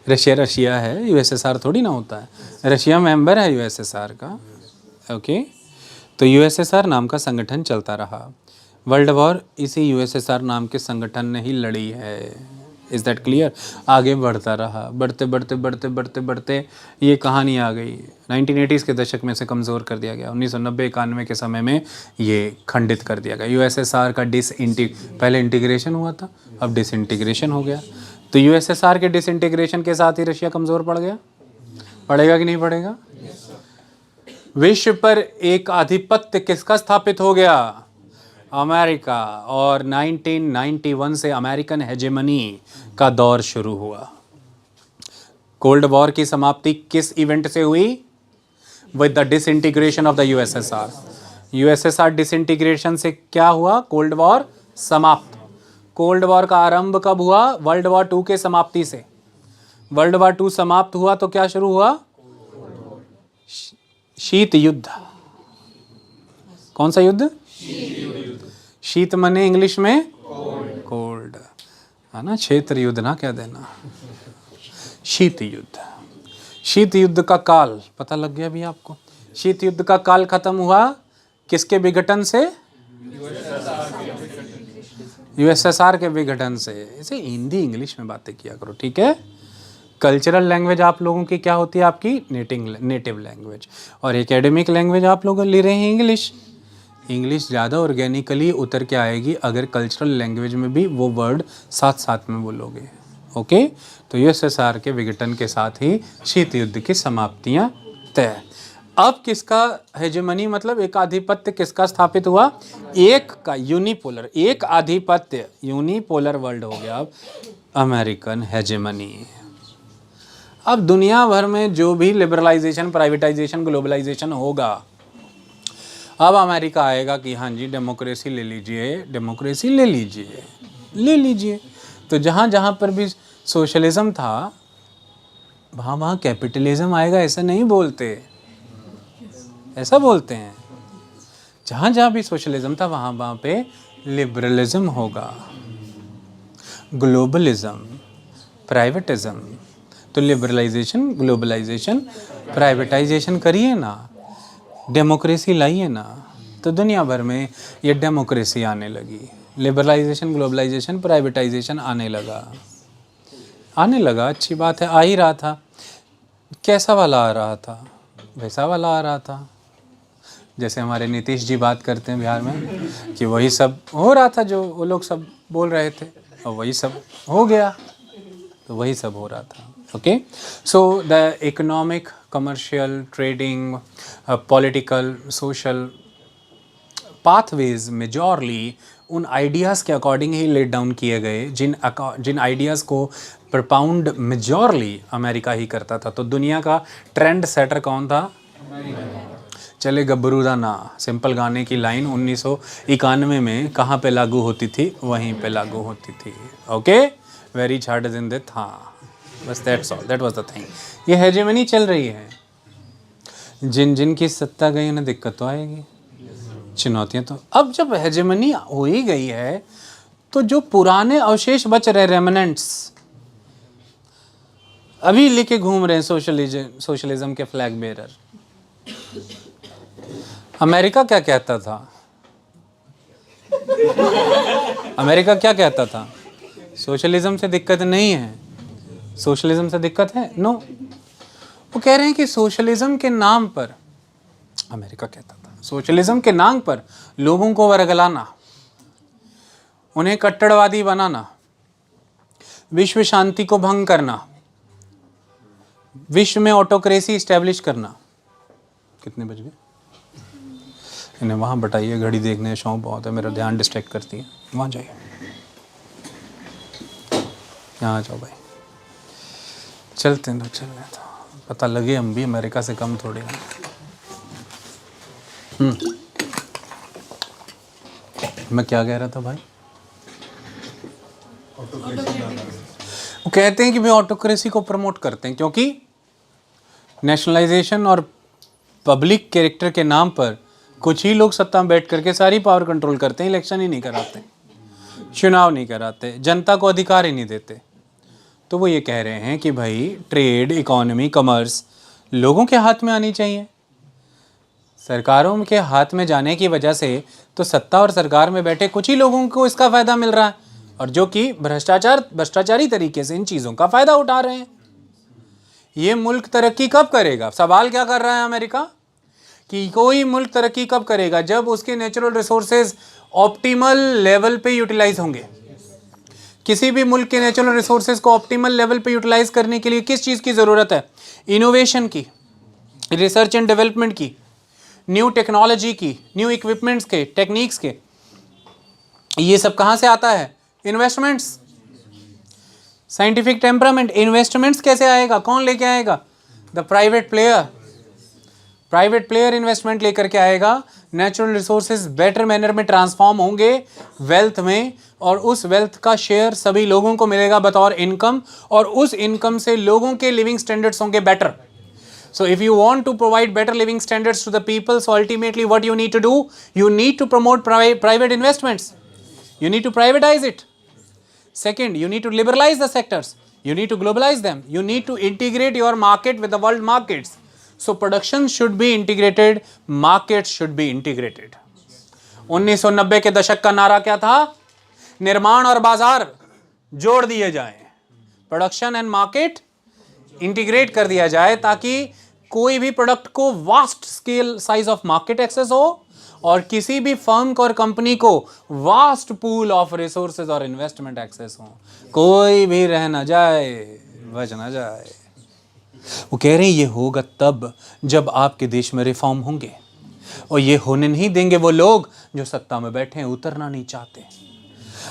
रशिया है, USSR थोड़ी ना होता है। रशिया मेंबर है USSR का। ओके, तो USSR नाम का संगठन चलता रहा। वर्ल्ड वॉर इसी USSR नाम के संगठन ने ही लड़ी है। Is that clear? आगे बढ़ता रहा, बढ़ते ये कहानी आ गई। 1980s के दशक में से कमज़ोर कर दिया गया। 1990-91 के समय में ये खंडित कर दिया गया। USSR का पहले इंटीग्रेशन हुआ था, अब डिसइंटीग्रेशन हो गया। तो USSR के डिसइंटीग्रेशन के साथ ही रशिया कमज़ोर पड़ गया। पड़ेगा कि नहीं पड़ेगा? विश्व पर एक आधिपत्य किसका स्थापित हो गया? अमेरिका। और 1991 से अमेरिकन हेजेमनी का दौर शुरू हुआ। कोल्ड वॉर की समाप्ति किस इवेंट से हुई? With the disintegration of the USSR। USSR disintegration से क्या हुआ? कोल्ड वॉर समाप्त। कोल्ड वॉर का आरंभ कब हुआ? वर्ल्ड वॉर 2 के समाप्ति से। वर्ल्ड वॉर 2 समाप्त हुआ तो क्या शुरू हुआ? शीत युद्ध। कौन सा युद्ध? शीत मने इंग्लिश में कोल्ड, है ना? क्षेत्र युद्ध ना कह देना, शीत युद्ध। शीत युद्ध का काल पता लग गया अभी आपको? शीत युद्ध का काल खत्म हुआ किसके विघटन से? USSR के विघटन से। इसे हिंदी इंग्लिश में बातें किया करो, ठीक है? कल्चरल लैंग्वेज आप लोगों की क्या होती है? आपकी नेटिव लैंग्वेज। और एकेडमिक लैंग्वेज आप लोग ले रहे हैं इंग्लिश। इंग्लिश ज़्यादा ऑर्गेनिकली उतर के आएगी अगर कल्चरल लैंग्वेज में भी वो वर्ड साथ साथ में बोलोगे। ओके, तो USSR के विघटन के साथ ही शीत युद्ध की समाप्तियां तय। अब किसका हेजेमनी, मतलब एक आधिपत्य किसका स्थापित हुआ? एक का यूनिपोलर, एक आधिपत्य, यूनिपोलर वर्ल्ड हो गया अब अमेरिकन हेजेमनी। अब दुनिया भर में जो भी लिबरलाइजेशन, प्राइवेटाइजेशन, ग्लोबलाइजेशन होगा, अब अमेरिका आएगा कि हाँ जी डेमोक्रेसी ले लीजिए, डेमोक्रेसी ले लीजिए। तो जहाँ जहाँ पर भी सोशलिज्म था वहाँ कैपिटलिज्म आएगा, ऐसा नहीं बोलते, ऐसा बोलते हैं। जहाँ जहाँ भी सोशलिज्म था वहाँ पे लिबरलिज्म होगा। ग्लोबलिज्म, प्राइवेटिज्म, तो लिबरलाइजेशन, ग्लोबलाइजेशन, प्राइवेटाइजेशन करिए ना, डेमोक्रेसी लाइए ना, तो दुनिया भर में ये डेमोक्रेसी आने लगी। लिबरलाइजेशन, ग्लोबलाइजेशन, प्राइवेटाइजेशन आने लगा। अच्छी बात है, आ ही रहा था। कैसा वाला आ रहा था? वैसा वाला आ रहा था। जैसे हमारे नीतीश जी बात करते हैं बिहार में कि वही सब हो रहा था जो वो लोग सब बोल रहे थे, और वही सब हो गया, तो वही सब हो रहा था। Okay, so the economic, commercial, trading, political, social pathways majorly उन आइडियाज़ के अकॉर्डिंग ही लेट डाउन किए गए जिन आइडियाज़ को प्रपाउंड मेजॉरली अमेरिका ही करता था। तो दुनिया का ट्रेंड सेटर कौन था? चले गब्बरू दा ना, सिंपल गाने की लाइन 1991 में कहाँ पे लागू होती थी? वहीं पे लागू होती थी। ओके, वेरी छाड़ जिंदे था, बस that's all, that was the thing. ये हेजेमनी चल रही है। जिन जिन की सत्ता गई उन्हें दिक्कत तो आएगी। चुनौतियां तो अब जब हेजेमनी हो ही गई है तो जो पुराने अवशेष बच रहे रेमिनेंट्स अभी लेके घूम रहे हैं सोशलिज्म के फ्लैग बेरर। अमेरिका क्या कहता था? अमेरिका क्या कहता था? सोशलिज्म से दिक्कत नहीं है। सोशलिज्म से दिक्कत है? नो। वो कह रहे हैं कि सोशलिज्म के नाम पर, अमेरिका कहता था, सोशलिज्म के नाम पर लोगों को वर्गलाना, उन्हें कट्टरवादी बनाना, विश्व शांति को भंग करना, विश्व में ऑटोक्रेसी स्टैब्लिश करना। कितने बज गए? इन्हें वहाँ बटाइए, घड़ी देखने का शौक बहुत है, मेरा ध्यान डिस्ट्रैक्ट करती है। वहाँ जाइए, यहाँ आ जाओ भाई, चलते ना, चल रहे तो पता लगे हम भी अमेरिका से कम थोड़े हैं। मैं क्या कह रहा था भाई? वो कहते हैं कि भाई ऑटोक्रेसी को प्रमोट करते हैं क्योंकि नेशनलाइजेशन और पब्लिक कैरेक्टर के नाम पर कुछ ही लोग सत्ता में बैठ करके सारी पावर कंट्रोल करते हैं, इलेक्शन ही नहीं कराते, चुनाव नहीं कराते, जनता को अधिकार ही नहीं देते। तो वो ये कह रहे हैं कि भाई ट्रेड, इकोनॉमी, कॉमर्स लोगों के हाथ में आनी चाहिए। सरकारों के हाथ में जाने की वजह से तो सत्ता और सरकार में बैठे कुछ ही लोगों को इसका फ़ायदा मिल रहा है, और जो कि भ्रष्टाचारी तरीके से इन चीज़ों का फ़ायदा उठा रहे हैं। ये मुल्क तरक्की कब करेगा? सवाल क्या कर रहा है अमेरिका कि कोई मुल्क तरक्की कब करेगा? जब उसके नेचुरल रिसोर्सेज ऑप्टिमल लेवल पे यूटिलाइज होंगे। किसी भी मुल्क के नेचुरल रिसोर्सेज को ऑप्टिमल लेवल पे यूटिलाइज करने के लिए किस चीज़ की ज़रूरत है? इनोवेशन की, रिसर्च एंड डेवलपमेंट की, न्यू टेक्नोलॉजी की, न्यू इक्विपमेंट्स के, टेक्निक्स के। ये सब कहाँ से आता है? इन्वेस्टमेंट्स। साइंटिफिक टेम्परामेंट, इन्वेस्टमेंट्स कैसे आएगा? कौन लेके आएगा? The private player. Private player investment लेकर के आएगा। नेचुरल रिसोर्सेज बेटर मैनर में ट्रांसफॉर्म होंगे वेल्थ में, और उस वेल्थ का शेयर सभी लोगों को मिलेगा बतौर इनकम, और उस इनकम से लोगों के लिविंग स्टैंडर्ड्स होंगे better. So if you want to provide better living standards to the people, so ultimately what you need to do? You need to promote private investments. You need to privatize it. Second, you need to liberalize the sectors. You need to globalize them. You need to integrate your market with the world markets. So production should be integrated, markets should be integrated. 1990 के दशक का नारा क्या था? निर्माण और बाजार जोड़ दिए जाएं, प्रोडक्शन एंड मार्केट इंटीग्रेट कर दिया जाए, ताकि कोई भी प्रोडक्ट को vast scale size of market access हो और किसी भी फर्म को और कंपनी को वास्ट पूल ऑफ रिसोर्सेज और इन्वेस्टमेंट एक्सेस हो। कोई भी रह ना जाए, बच ना जाए। वो कह रहे हैं ये होगा तब जब आपके देश में रिफॉर्म होंगे, और ये होने नहीं देंगे वो लोग जो सत्ता में बैठे हैं, उतरना नहीं चाहते।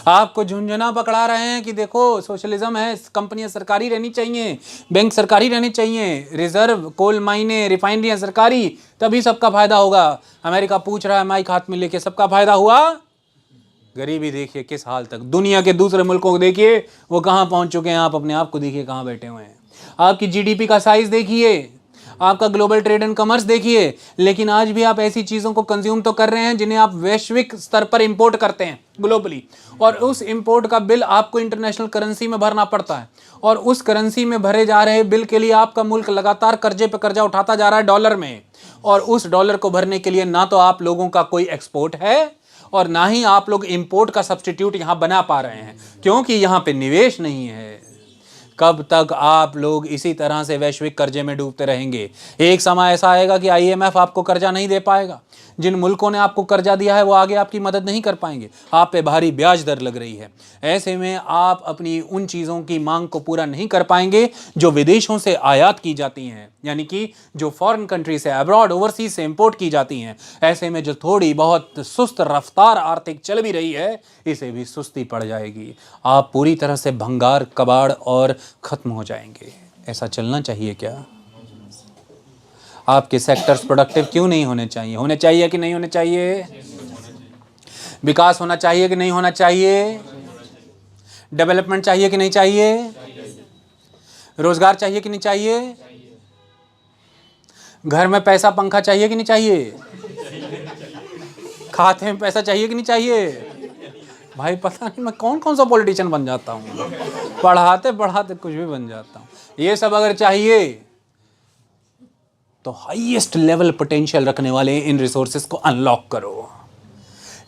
आपको झुंझुना पकड़ा रहे हैं कि देखो सोशलिज्म है, कंपनियां सरकारी रहनी चाहिए, बैंक सरकारी रहनी चाहिए, रिजर्व, कोल माइने, रिफाइनरियां सरकारी, तभी सबका फायदा होगा। अमेरिका पूछ रहा है माइक हाथ में लेके, सबका फायदा हुआ? गरीबी देखिए किस हाल तक, दुनिया के दूसरे मुल्कों को देखिए वो कहाँ पहुंच चुके हैं, आप अपने आप को देखिए कहाँ बैठे हुए हैं। आपकी जीडीपी का साइज देखिए, आपका ग्लोबल ट्रेड एंड कॉमर्स देखिए, लेकिन आज भी आप ऐसी चीज़ों को कंज्यूम तो कर रहे हैं जिन्हें आप वैश्विक स्तर पर इंपोर्ट करते हैं ग्लोबली, और उस इंपोर्ट का बिल आपको इंटरनेशनल करेंसी में भरना पड़ता है, और उस करेंसी में भरे जा रहे बिल के लिए आपका मुल्क लगातार कर्जे पे कर्जा उठाता जा रहा है डॉलर में, और उस डॉलर को भरने के लिए ना तो आप लोगों का कोई एक्सपोर्ट है और ना ही आप लोग इंपोर्ट का सब्सटीट्यूट यहाँ बना पा रहे हैं, क्योंकि यहाँ पे निवेश नहीं है। कब तक आप लोग इसी तरह से वैश्विक कर्जे में डूबते रहेंगे? एक समय ऐसा आएगा कि आईएमएफ आपको कर्जा नहीं दे पाएगा। जिन मुल्कों ने आपको कर्जा दिया है वो आगे आपकी मदद नहीं कर पाएंगे, आप पे भारी ब्याज दर लग रही है। ऐसे में आप अपनी उन चीज़ों की मांग को पूरा नहीं कर पाएंगे जो विदेशों से आयात की जाती हैं, यानी कि जो फॉरेन कंट्री से, अब्रॉड, ओवरसीज से इंपोर्ट की जाती हैं। ऐसे में जो थोड़ी बहुत सुस्त रफ्तार आर्थिक चल भी रही है, इसे भी सुस्ती पड़ जाएगी। आप पूरी तरह से भंगार, कबाड़ और ख़त्म हो जाएंगे। ऐसा चलना चाहिए क्या? आपके सेक्टर्स प्रोडक्टिव क्यों नहीं होने चाहिए? होने चाहिए कि नहीं होने चाहिए? विकास होना चाहिए कि नहीं होना चाहिए? डेवलपमेंट चाहिए कि नहीं चाहिए? रोजगार चाहिए कि नहीं चाहिए? घर में पैसा पंखा चाहिए कि नहीं चाहिए? खाते में पैसा चाहिए कि नहीं चाहिए भाई? पता नहीं मैं कौन कौन सा पॉलिटिशियन बन जाता हूँ, पढ़ाते पढ़ाते कुछ भी बन जाता हूँ। ये सब अगर चाहिए तो हाईएस्ट लेवल पोटेंशियल रखने वाले इन रिसोर्सेज को अनलॉक करो,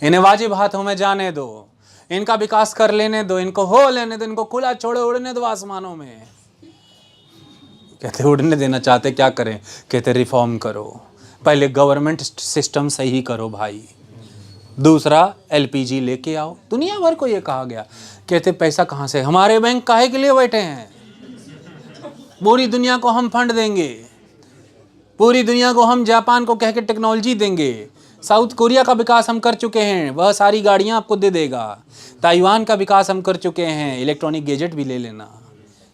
इन्हें वाजिब हाथों में जाने दो, इनका विकास कर लेने दो, इनको हो लेने दो, इनको खुला छोड़ो, उड़ने दो आसमानों में। कहते उड़ने देना चाहते, क्या करें? कहते रिफॉर्म करो, पहले गवर्नमेंट सिस्टम सही करो भाई, दूसरा एलपीजी लेके आओ। दुनिया भर को ये कहा गया, कहते पैसा कहाँ से? हमारे बैंक काहे के लिए बैठे हैं? पूरी दुनिया को हम फंड देंगे, पूरी दुनिया को हम जापान को कह के टेक्नोलॉजी देंगे, साउथ कोरिया का विकास हम कर चुके हैं, वह सारी गाड़ियां आपको दे देगा, ताइवान का विकास हम कर चुके हैं, इलेक्ट्रॉनिक गैजेट भी ले लेना,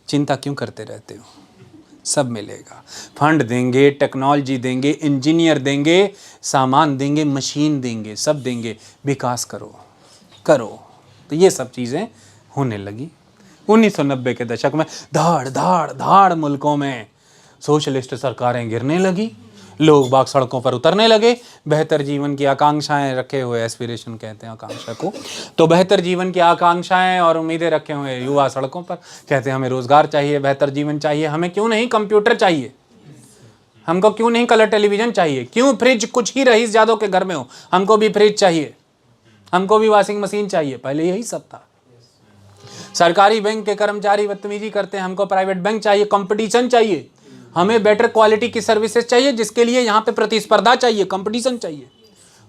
चिंता क्यों करते रहते हो? सब मिलेगा, फंड देंगे, टेक्नोलॉजी देंगे, इंजीनियर देंगे, सामान देंगे, मशीन देंगे, सब देंगे, विकास करो करो। तो ये सब चीज़ें होने लगी 1990 के दशक में। धाड़ धाड़ धाड़ मुल्कों में सोशलिस्ट सरकारें गिरने लगी, लोग बाग सड़कों पर उतरने लगे, बेहतर जीवन की आकांक्षाएं रखे हुए, एस्पिरेशन कहते हैं आकांक्षा को, तो बेहतर जीवन की आकांक्षाएं और उम्मीदें रखे हुए युवा सड़कों पर कहते हैं हमें रोज़गार चाहिए, बेहतर जीवन चाहिए, हमें क्यों नहीं कंप्यूटर चाहिए, हमको क्यों नहीं कलर टेलीविज़न चाहिए, क्यों फ्रिज कुछ ही रईस जादव के घर में हो, हमको भी फ्रिज चाहिए, हमको भी वॉशिंग मशीन चाहिए। पहले यही सब था। सरकारी बैंक के कर्मचारी बदतमीजी करते हैं, हमको प्राइवेट बैंक चाहिए, कंपटीशन चाहिए, हमें बेटर क्वालिटी की सर्विसेज चाहिए, जिसके लिए यहाँ पे प्रतिस्पर्धा चाहिए, कंपटीशन चाहिए,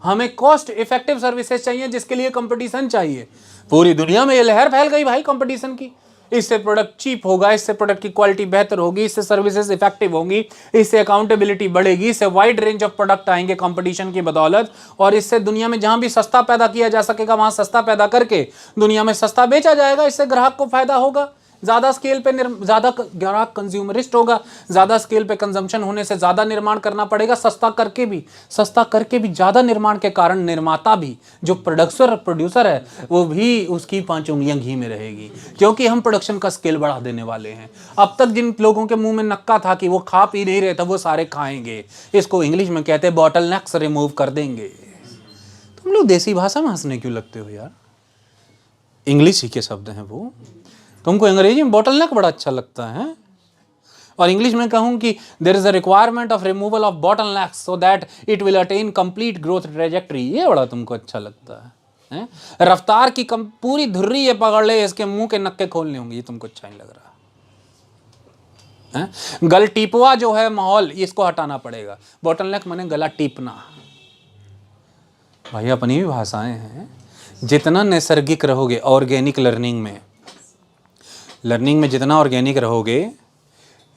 हमें कॉस्ट इफेक्टिव सर्विसेज चाहिए, जिसके लिए कंपटीशन चाहिए। पूरी दुनिया में ये लहर फैल गई भाई कंपटीशन की, इससे प्रोडक्ट चीप होगा, इससे प्रोडक्ट की क्वालिटी बेहतर होगी, इससे सर्विसेज इफेक्टिव होंगी, इससे अकाउंटेबिलिटी बढ़ेगी, इससे वाइड रेंज ऑफ प्रोडक्ट आएंगे कंपटीशन की बदौलत, और इससे दुनिया में जहां भी सस्ता पैदा किया जा सकेगा वहां सस्ता पैदा करके दुनिया में सस्ता बेचा जाएगा, इससे ग्राहक को फायदा होगा, ज़्यादा स्केल पे ज़्यादा ग्राहक कंज्यूमरिस्ट होगा, ज़्यादा स्केल पे कंजम्पशन होने से ज़्यादा निर्माण करना पड़ेगा, सस्ता करके भी ज़्यादा निर्माण के कारण निर्माता भी, जो प्रोड्यूसर है, वो भी उसकी 5 उंगलियां घी में रहेगी, क्योंकि हम प्रोडक्शन का स्केल बढ़ा देने वाले हैं। अब तक जिन लोगों के मुंह में नक्का था कि वो खा पी नहीं रहे थे, वो सारे खाएंगे, इसको इंग्लिश में कहते हैं बॉटल नेक्स रिमूव कर देंगे। तुम लोग देसी भाषा में हंसने क्यों लगते हो यार? इंग्लिश ही के शब्द हैं वो, तुमको अंग्रेजी में बॉटल नेक बड़ा अच्छा लगता है, और इंग्लिश में कहूँ कि there is a requirement of removal of bottlenecks so that it will attain complete growth trajectory, ये बड़ा तुमको अच्छा लगता है? रफ्तार की पूरी धुर्री ये पकड़ ले, इसके मुंह के नक्के खोलने होंगे, ये तुमको अच्छा नहीं लग रहा है? गल टीपवा जो है माहौल, इसको हटाना पड़ेगा, बॉटल नेक माने गला टीपना। भाई अपनी भी भाषाएं हैं, जितना नैसर्गिक रहोगे ऑर्गेनिक लर्निंग में जितना ऑर्गेनिक रहोगे,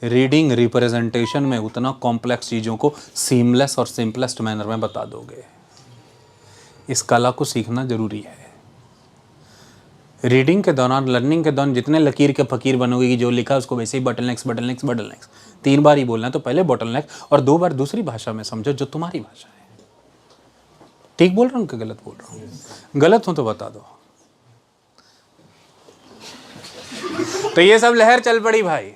रीडिंग रिप्रेजेंटेशन में उतना कॉम्प्लेक्स चीज़ों को सीमलेस और सिंपलेस्ट मैनर में बता दोगे। इस कला को सीखना जरूरी है। रीडिंग के दौरान, लर्निंग के दौरान जितने लकीर के फकीर बनोगे कि जो लिखा उसको वैसे ही बटल नेक्स 3 बार ही बोलना है, तो पहले बटल नेक और 2 बार दूसरी भाषा में समझो जो तुम्हारी भाषा है। ठीक बोल रहा हूँ कि गलत बोल रहा हूँ? गलत हो तो बता दो। तो ये सब लहर चल पड़ी भाई,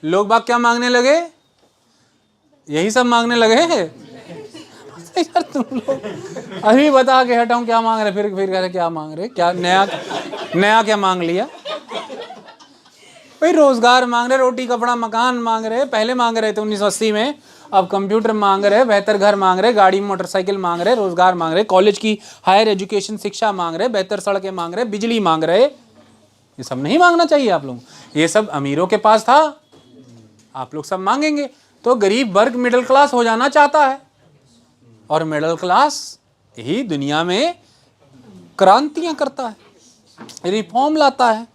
लोग बाग क्या मांगने लगे? यही सब मांगने लगे यार। तुम लोग अभी बता के हटाऊं क्या मांग रहे, फिर कह रहे क्या मांग रहे, क्या नया क्या मांग लिया भाई? रोजगार मांग रहे, रोटी कपड़ा मकान मांग रहे, पहले मांग रहे थे 1980 में, अब कंप्यूटर मांग रहे, बेहतर घर मांग रहे, गाड़ी मोटरसाइकिल मांग रहे, रोजगार मांग रहे, कॉलेज की हायर एजुकेशन शिक्षा मांग रहे, बेहतर सड़कें मांग रहे, बिजली मांग रहे। ये सब नहीं मांगना चाहिए आप लोग, ये सब अमीरों के पास था, आप लोग सब मांगेंगे तो गरीब वर्ग मिडिल क्लास हो जाना चाहता है, और मिडिल क्लास ही दुनिया में क्रांतियां करता है, रिफॉर्म लाता है।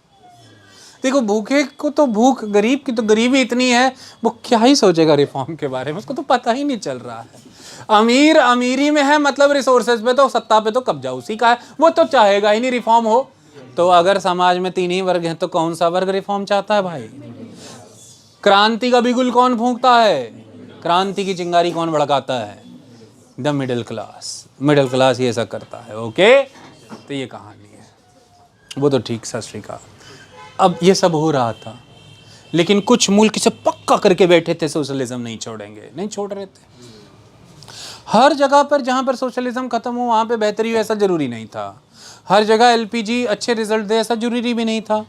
देखो भूखे को तो भूख, गरीब की तो गरीबी इतनी है, वो क्या ही सोचेगा रिफॉर्म के बारे में, उसको तो पता ही नहीं चल रहा है। अमीर अमीरी में है, मतलब रिसोर्सेज पे तो, सत्ता पे तो कब्जा उसी का है, वो तो चाहेगा ही नहीं रिफॉर्म हो। तो अगर समाज में 3 ही वर्ग हैं तो कौन सा वर्ग रिफॉर्म चाहता है भाई? क्रांति का बिगुल कौन फूंकता है? क्रांति की चिंगारी कौन भड़काता है? The middle class. Middle class ये ऐसा करता है। ओके, तो ये कहानी है, वो तो ठीक, सत श्री अकाल। अब ये सब हो रहा था, लेकिन कुछ मुल्क इसे पक्का करके बैठे थे सोशलिज्म नहीं छोड़ेंगे, नहीं छोड़ रहे थे। हर जगह पर जहाँ पर सोशलिज्म खत्म हो वहाँ पे बेहतरी हो ऐसा ज़रूरी नहीं था। हर जगह एलपीजी अच्छे रिजल्ट दे ऐसा ज़रूरी भी नहीं था।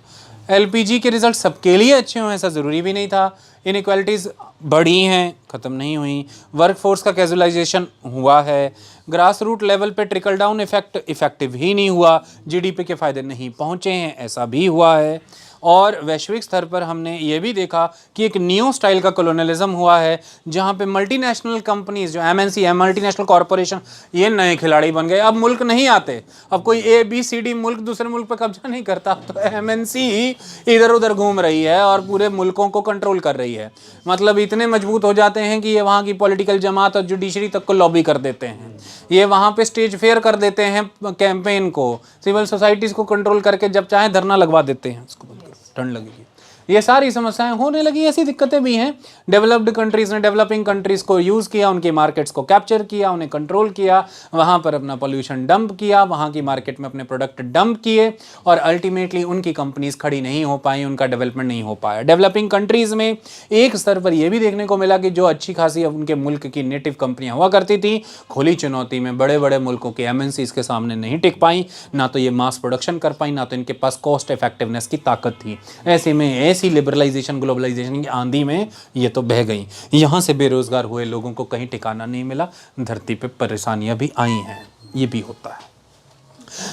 एलपीजी के रिजल्ट सबके लिए अच्छे हों ऐसा ज़रूरी भी नहीं था। इनइक्वालिटीज़ बढ़ी हैं, ख़त्म नहीं हुई। वर्कफोर्स का कैजुअलाइजेशन हुआ है। ग्रास रूट लेवल पे ट्रिकल डाउन इफेक्ट इफेक्टिव ही नहीं हुआ, जीडीपी के फ़ायदे नहीं पहुँचे हैं, ऐसा भी हुआ है। और वैश्विक स्तर पर हमने ये भी देखा कि एक न्यू स्टाइल का कॉलोनियलिज्म हुआ है, जहाँ पे मल्टीनेशनल कंपनीज जो एमएनसी है, मल्टीनेशनल कॉरपोरेशन, ये नए खिलाड़ी बन गए। अब मुल्क नहीं आते, अब कोई ABCD मुल्क दूसरे मुल्क पर कब्जा नहीं करता, तो एमएनसी ही इधर उधर घूम रही है और पूरे मुल्कों को कंट्रोल कर रही है। मतलब इतने मजबूत हो जाते हैं कि ये वहाँ की पॉलिटिकल जमात और जुडिशरी तक को लॉबी कर देते हैं। ये वहाँ पे स्टेज फेयर कर देते हैं कैंपेन को, सिविल सोसाइटीज़ को कंट्रोल करके जब चाहे धरना लगवा देते हैं। उसको ठंड लगेगी। ये सारी समस्याएं होने लगी। ऐसी दिक्कतें भी हैं। डेवलप्ड कंट्रीज़ ने डेवलपिंग कंट्रीज़ को यूज़ किया, उनकी मार्केट्स को कैप्चर किया, उन्हें कंट्रोल किया, वहाँ पर अपना पोल्यूशन डंप किया, वहाँ की मार्केट में अपने प्रोडक्ट डंप किए और अल्टीमेटली उनकी कंपनीज़ खड़ी नहीं हो पाई, उनका डेवलपमेंट नहीं हो पाया। डेवलपिंग कंट्रीज़ में एक स्तर पर यह भी देखने को मिला कि जो अच्छी खासी उनके मुल्क की नेटिव कंपनियाँ हुआ करती थी, खुली चुनौती में बड़े बड़े मुल्कों के MNCs के सामने नहीं टिक पाई, ना तो ये मास प्रोडक्शन कर पाई, ना तो इनके पास कॉस्ट इफेक्टिवनेस की ताकत थी। ऐसे में ऐसी लिबरलाइजेशन ग्लोबलाइजेशन की आंधी में ये तो बह गई। यहाँ से बेरोजगार हुए लोगों को कहीं ठिकाना नहीं मिला, धरती पे परेशानियां भी आई हैं। ये भी होता है।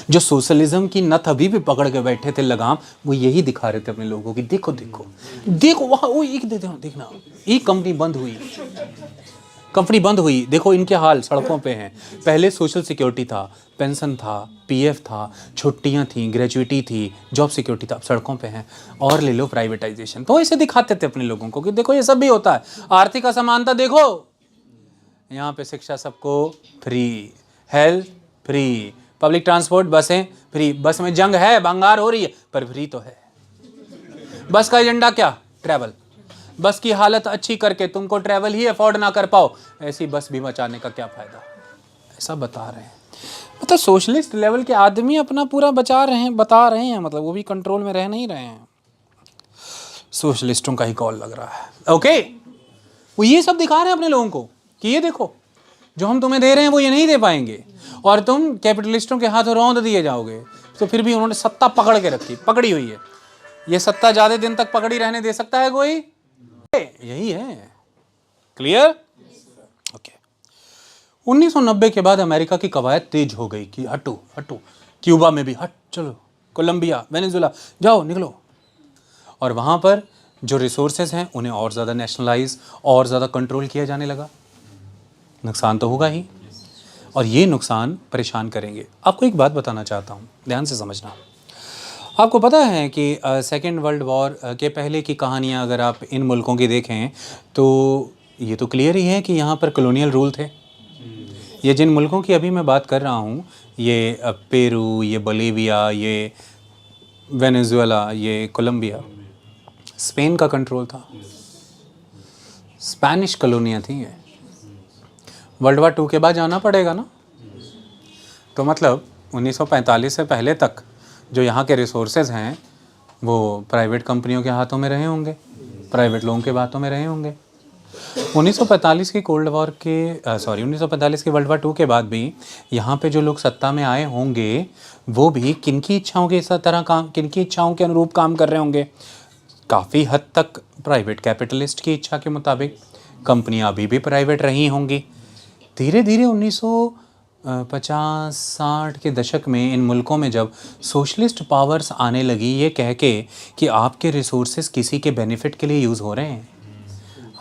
जो सोशलिज्म की नथ अभी भी पकड़ के बैठे थे लगाम, वो यही दिखा रहे थे अपने लोगों की, देखो देखो देखो वहाँ वो एक देखना, एक कंपनी बंद हुई, कंपनी बंद हुई, देखो इनके हाल सड़कों पे हैं। पहले सोशल सिक्योरिटी था, पेंशन था, PF था, छुट्टियां थी, ग्रेजुइटी थी, जॉब सिक्योरिटी था, अब सड़कों पे हैं। और ले लो प्राइवेटाइजेशन। तो ऐसे दिखाते थे अपने लोगों को कि देखो ये सब भी होता है। आर्थिक असमानता देखो, यहाँ पे शिक्षा सबको free, health free, public transport बसें फ्री। बस में जंग है, भंगार हो रही है, पर फ्री तो है। बस का एजेंडा क्या? ट्रैवल। बस की हालत अच्छी करके तुमको ट्रैवल ही अफोर्ड ना कर पाओ, ऐसी बस भी मचाने का क्या फ़ायदा? ऐसा बता रहे हैं। मतलब सोशलिस्ट लेवल के आदमी अपना पूरा बता रहे हैं, मतलब वो भी कंट्रोल में रह नहीं रहे हैं। सोशलिस्टों का ही कॉल लग रहा है। ओके, वो ये सब दिखा रहे हैं अपने लोगों को कि ये देखो जो हम तुम्हें दे रहे हैं वो ये नहीं दे पाएंगे और तुम कैपिटलिस्टों के हाथों रौंद दिए जाओगे। तो फिर भी उन्होंने सत्ता पकड़ के रखी, पकड़ी हुई है। ये सत्ता ज़्यादा दिन तक पकड़ी रहने दे सकता है कोई? यही है। क्लियर? ओके। 1990 के बाद अमेरिका की कवायद तेज हो गई कि हटो हटो, क्यूबा में भी हट, चलो कोलंबिया, वेनेजुएला, जाओ निकलो। और वहाँ पर जो रिसोर्सेज हैं उन्हें और ज़्यादा नेशनलाइज और ज़्यादा कंट्रोल किया जाने लगा। नुकसान तो होगा ही, और ये नुकसान परेशान करेंगे। आपको एक बात बताना चाहता हूँ, ध्यान से समझना। आपको पता है कि सेकेंड वर्ल्ड वॉर के पहले की कहानियाँ अगर आप इन मुल्कों की देखें तो ये तो क्लियर ही है कि यहाँ पर कॉलोनियल रूल थे। ये जिन मुल्कों की अभी मैं बात कर रहा हूँ, ये पेरू, ये बोलीविया, ये वेनेजुएला, ये कोलंबिया, स्पेन का कंट्रोल था। स्पेनिश कॉलोनियाँ थी ये। वर्ल्ड वार 2 के बाद जाना पड़ेगा ना, तो मतलब 1945 से पहले तक जो यहाँ के रिसोर्सेज हैं वो प्राइवेट कंपनियों के हाथों में रहे होंगे, प्राइवेट लोगों के हाथों में रहे होंगे। 1945 की कोल्ड वॉर के 1945 के वर्ल्ड वार 2 के बाद भी यहाँ पे जो लोग सत्ता में आए होंगे वो भी किनकी इच्छाओं के किनकी इच्छाओं के अनुरूप काम कर रहे होंगे? काफ़ी हद तक प्राइवेट कैपिटलिस्ट की इच्छा के मुताबिक। कंपनियाँ अभी भी प्राइवेट रही होंगी। धीरे धीरे 1950-60 के दशक में इन मुल्कों में जब सोशलिस्ट पावर्स आने लगी, ये कह के कि आपके रिसोर्सेज किसी के बेनिफिट के लिए यूज़ हो रहे हैं,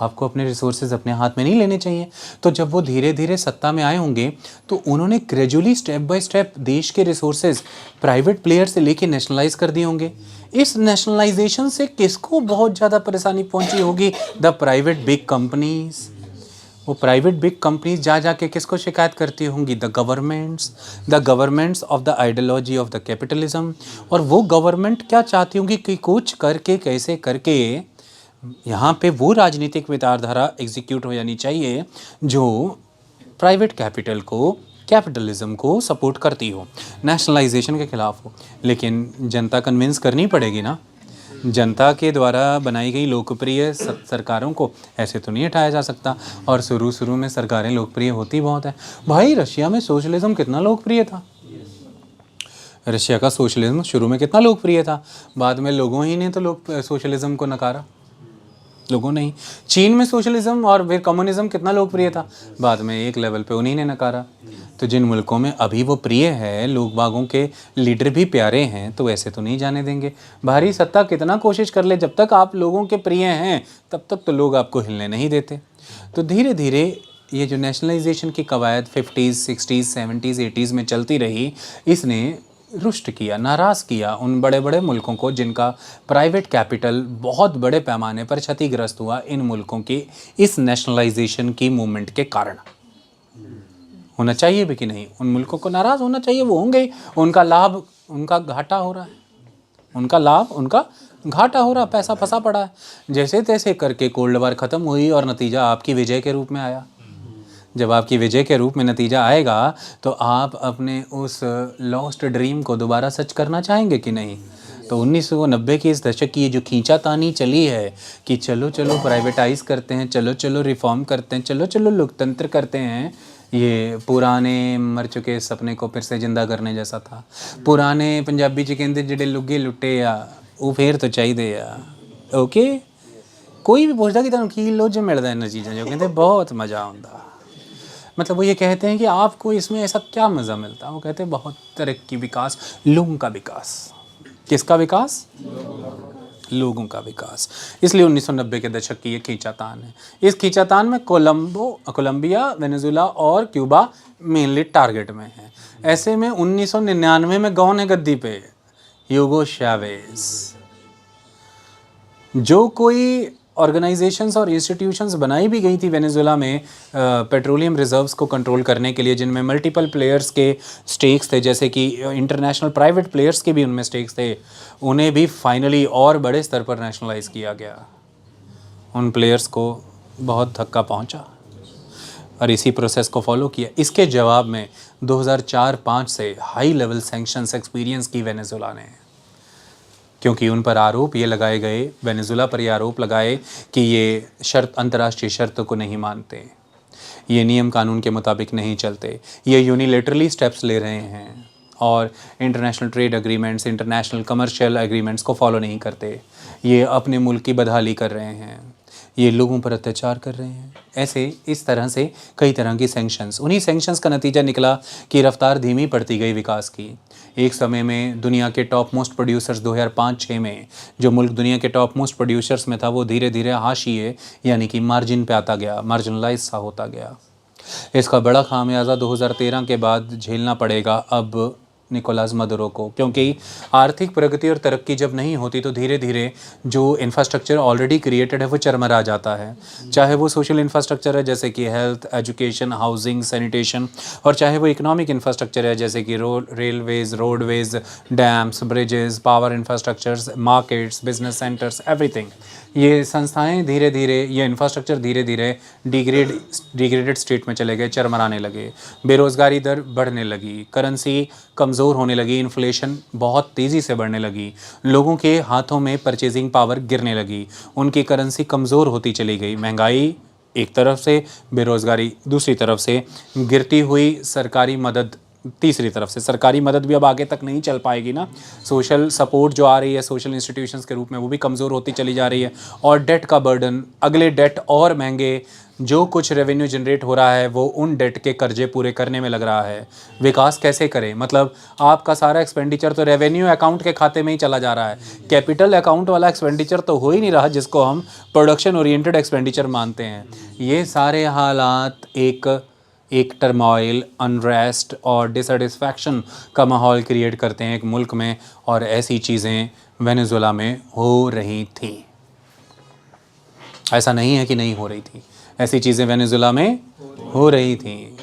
आपको अपने रिसोर्सेज अपने हाथ में नहीं लेने चाहिए। तो जब वो धीरे धीरे सत्ता में आए होंगे तो उन्होंने ग्रेजुअली स्टेप बाय स्टेप देश के रिसोर्सेज प्राइवेट प्लेयर से लेके नेशनलाइज कर दिए होंगे। इस नेशनलाइजेशन से किसको बहुत ज़्यादा परेशानी पहुंची होगी? The private big companies. वो प्राइवेट बिग कंपनीज जा जाके किसको शिकायत करती होंगी? The governments of the ideology of the capitalism. और वो गवर्नमेंट क्या चाहती होंगी कि कुछ करके कैसे करके यहाँ पे वो राजनीतिक विचारधारा एग्जीक्यूट हो जानी चाहिए जो प्राइवेट कैपिटलिज्म को सपोर्ट करती हो, नेशनलाइजेशन के खिलाफ हो। लेकिन जनता कन्विंस करनी पड़ेगी ना। जनता के द्वारा बनाई गई लोकप्रिय सरकारों को ऐसे तो नहीं हटाया जा सकता। और शुरू शुरू में सरकारें लोकप्रिय होती बहुत है। भाई रशिया में सोशलिज्म कितना लोकप्रिय था, रशिया का सोशलिज्म शुरू में कितना लोकप्रिय था, बाद में लोगों ही ने तो सोशलिज्म को नकारा, लोगों ने ही। चीन में सोशलिज्म और फिर कम्युनिज्म कितना लोकप्रिय था, बाद में एक लेवल पे उन्हीं ने नकारा। तो जिन मुल्कों में अभी वो प्रिय है, लोग बागों के लीडर भी प्यारे हैं, तो ऐसे तो नहीं जाने देंगे। बाहरी सत्ता कितना कोशिश कर ले, जब तक आप लोगों के प्रिय हैं तब तक तो लोग आपको हिलने नहीं देते। तो धीरे धीरे ये जो नेशनलाइजेशन की कवायद 50s 60s 70s 80s में चलती रही, इसने रुष्ट किया, नाराज़ किया उन बड़े बड़े मुल्कों को जिनका प्राइवेट कैपिटल बहुत बड़े पैमाने पर क्षतिग्रस्त हुआ इन मुल्कों की इस नेशनलाइजेशन की मूवमेंट के कारण। होना चाहिए भी कि नहीं, उन मुल्कों को नाराज़ होना चाहिए, वो होंगे, उनका लाभ उनका घाटा हो रहा है, उनका लाभ उनका घाटा हो रहा, पैसा फंसा पड़ा है। जैसे तैसे करके कोल्ड वार ख़त्म हुई और नतीजा आपकी विजय के रूप में आया। जब आपकी विजय के रूप में नतीजा आएगा तो आप अपने उस लॉस्ट ड्रीम को दोबारा सच करना चाहेंगे कि नहीं। तो 1990 के इस दशक की ये जो खींचातानी चली है कि चलो चलो प्राइवेटाइज़ करते हैं, चलो चलो रिफॉर्म करते हैं, चलो चलो लोकतंत्र करते हैं, ये पुराने मर चुके सपने को फिर से जिंदा करने जैसा था। पुराने पंजाबी च कहते जिहड़े लुगे लुट्टे आ वो फिर तो चाहिए आ। ओके, कोई भी पूछता कि तुहानूं की लोज मिलदा इन्हां चीज़ां जो कहते बहुत मज़ा आउंदा। मतलब वो ये कहते हैं कि आपको इसमें ऐसा क्या मज़ा मिलता है, वो कहते हैं बहुत तरक्की, विकास, लोगों का विकास। किसका विकास? लोगों का विकास। इसलिए 1990 के दशक की ये खींचातान है। इस खींचातान में कोलंबिया, वेनेजुला और क्यूबा मेनली टारगेट में है। ऐसे में 1999 में कौन है गद्दी पे? ह्यूगो चैवेज। जो कोई ऑर्गेनाइजेशंस और इंस्टीट्यूशंस बनाई भी गई थी वेनेजुला में पेट्रोलियम रिजर्व्स को कंट्रोल करने के लिए, जिनमें मल्टीपल प्लेयर्स के स्टेक्स थे, जैसे कि इंटरनेशनल प्राइवेट प्लेयर्स के भी उनमें स्टेक्स थे, उन्हें भी फाइनली और बड़े स्तर पर नेशनलाइज किया गया। उन प्लेयर्स को बहुत धक्का पहुंचा और इसी प्रोसेस को फॉलो किया। इसके जवाब में 2004-05 से हाई लेवल सैंक्शंस एक्सपीरियंस की वेनेजुला ने, क्योंकि उन पर आरोप ये लगाए गए, वेनेजुला पर ये आरोप लगाए कि ये अंतर्राष्ट्रीय शर्त को नहीं मानते, ये नियम कानून के मुताबिक नहीं चलते, ये यूनिलेटरली स्टेप्स ले रहे हैं और international trade agreements, international commercial agreements को फॉलो नहीं करते, ये अपने मुल्क की बदहाली कर रहे हैं, ये लोगों पर अत्याचार कर रहे हैं। ऐसे इस तरह से कई तरह की सैंक्शंस। उन्हीं सैंक्शंस का नतीजा निकला कि रफ्तार धीमी पड़ती गई विकास की। एक समय में दुनिया के टॉप मोस्ट प्रोड्यूसर्स 2005-06 में जो मुल्क दुनिया के टॉप मोस्ट प्रोड्यूसर्स में था, वो धीरे धीरे हाशिए यानी कि मार्जिन पे आता गया, मार्जिनलाइज सा होता गया। इसका बड़ा खामियाजा 2013 के बाद झेलना पड़ेगा अब निकोलास मदुरो को, क्योंकि आर्थिक प्रगति और तरक्की जब नहीं होती तो धीरे धीरे जो इंफ्रास्ट्रक्चर ऑलरेडी क्रिएटेड है वो चरमरा जाता है। चाहे वो सोशल इंफ्रास्ट्रक्चर है जैसे कि हेल्थ, एजुकेशन, हाउसिंग, सैनिटेशन, और चाहे वो इकोनॉमिक इंफ्रास्ट्रक्चर है जैसे कि railways, roadways, dams, bridges, power infrastructures, markets, business centres, everything. ये संस्थाएं धीरे धीरे, ये इंफ्रास्ट्रक्चर धीरे धीरे डिग्रेडेड स्टेट में चले गए, चरमराने लगे, बेरोज़गारी दर बढ़ने लगी, करेंसी कमज़ोर होने लगी, इन्फ्लेशन बहुत तेज़ी से बढ़ने लगी, लोगों के हाथों में परचेजिंग पावर गिरने लगी, उनकी करेंसी कमज़ोर होती चली गई। महंगाई एक तरफ से, बेरोज़गारी दूसरी तरफ से, गिरती हुई सरकारी मदद तीसरी तरफ से। सरकारी मदद भी अब आगे तक नहीं चल पाएगी ना, सोशल सपोर्ट जो आ रही है सोशल इंस्टीट्यूशंस के रूप में वो भी कमज़ोर होती चली जा रही है, और डेट का बर्डन, अगले डेट और महंगे, जो कुछ रेवेन्यू जनरेट हो रहा है वो उन डेट के कर्जे पूरे करने में लग रहा है। विकास कैसे करें? मतलब आपका सारा एक्सपेंडिचर तो रेवेन्यू अकाउंट के खाते में ही चला जा रहा है, कैपिटल अकाउंट वाला एक्सपेंडिचर तो हो ही नहीं रहा, जिसको हम प्रोडक्शन ओरिएंटेड एक्सपेंडिचर मानते हैं। ये सारे हालात एक टर्मोइल, अनरेस्ट और डिससेटिस्फैक्शन का माहौल क्रिएट करते हैं एक मुल्क में, और ऐसी चीज़ें वेनेजुला में हो रही थी। ऐसा नहीं है कि नहीं हो रही थी, ऐसी चीज़ें वेनेजुला में हो रही थी।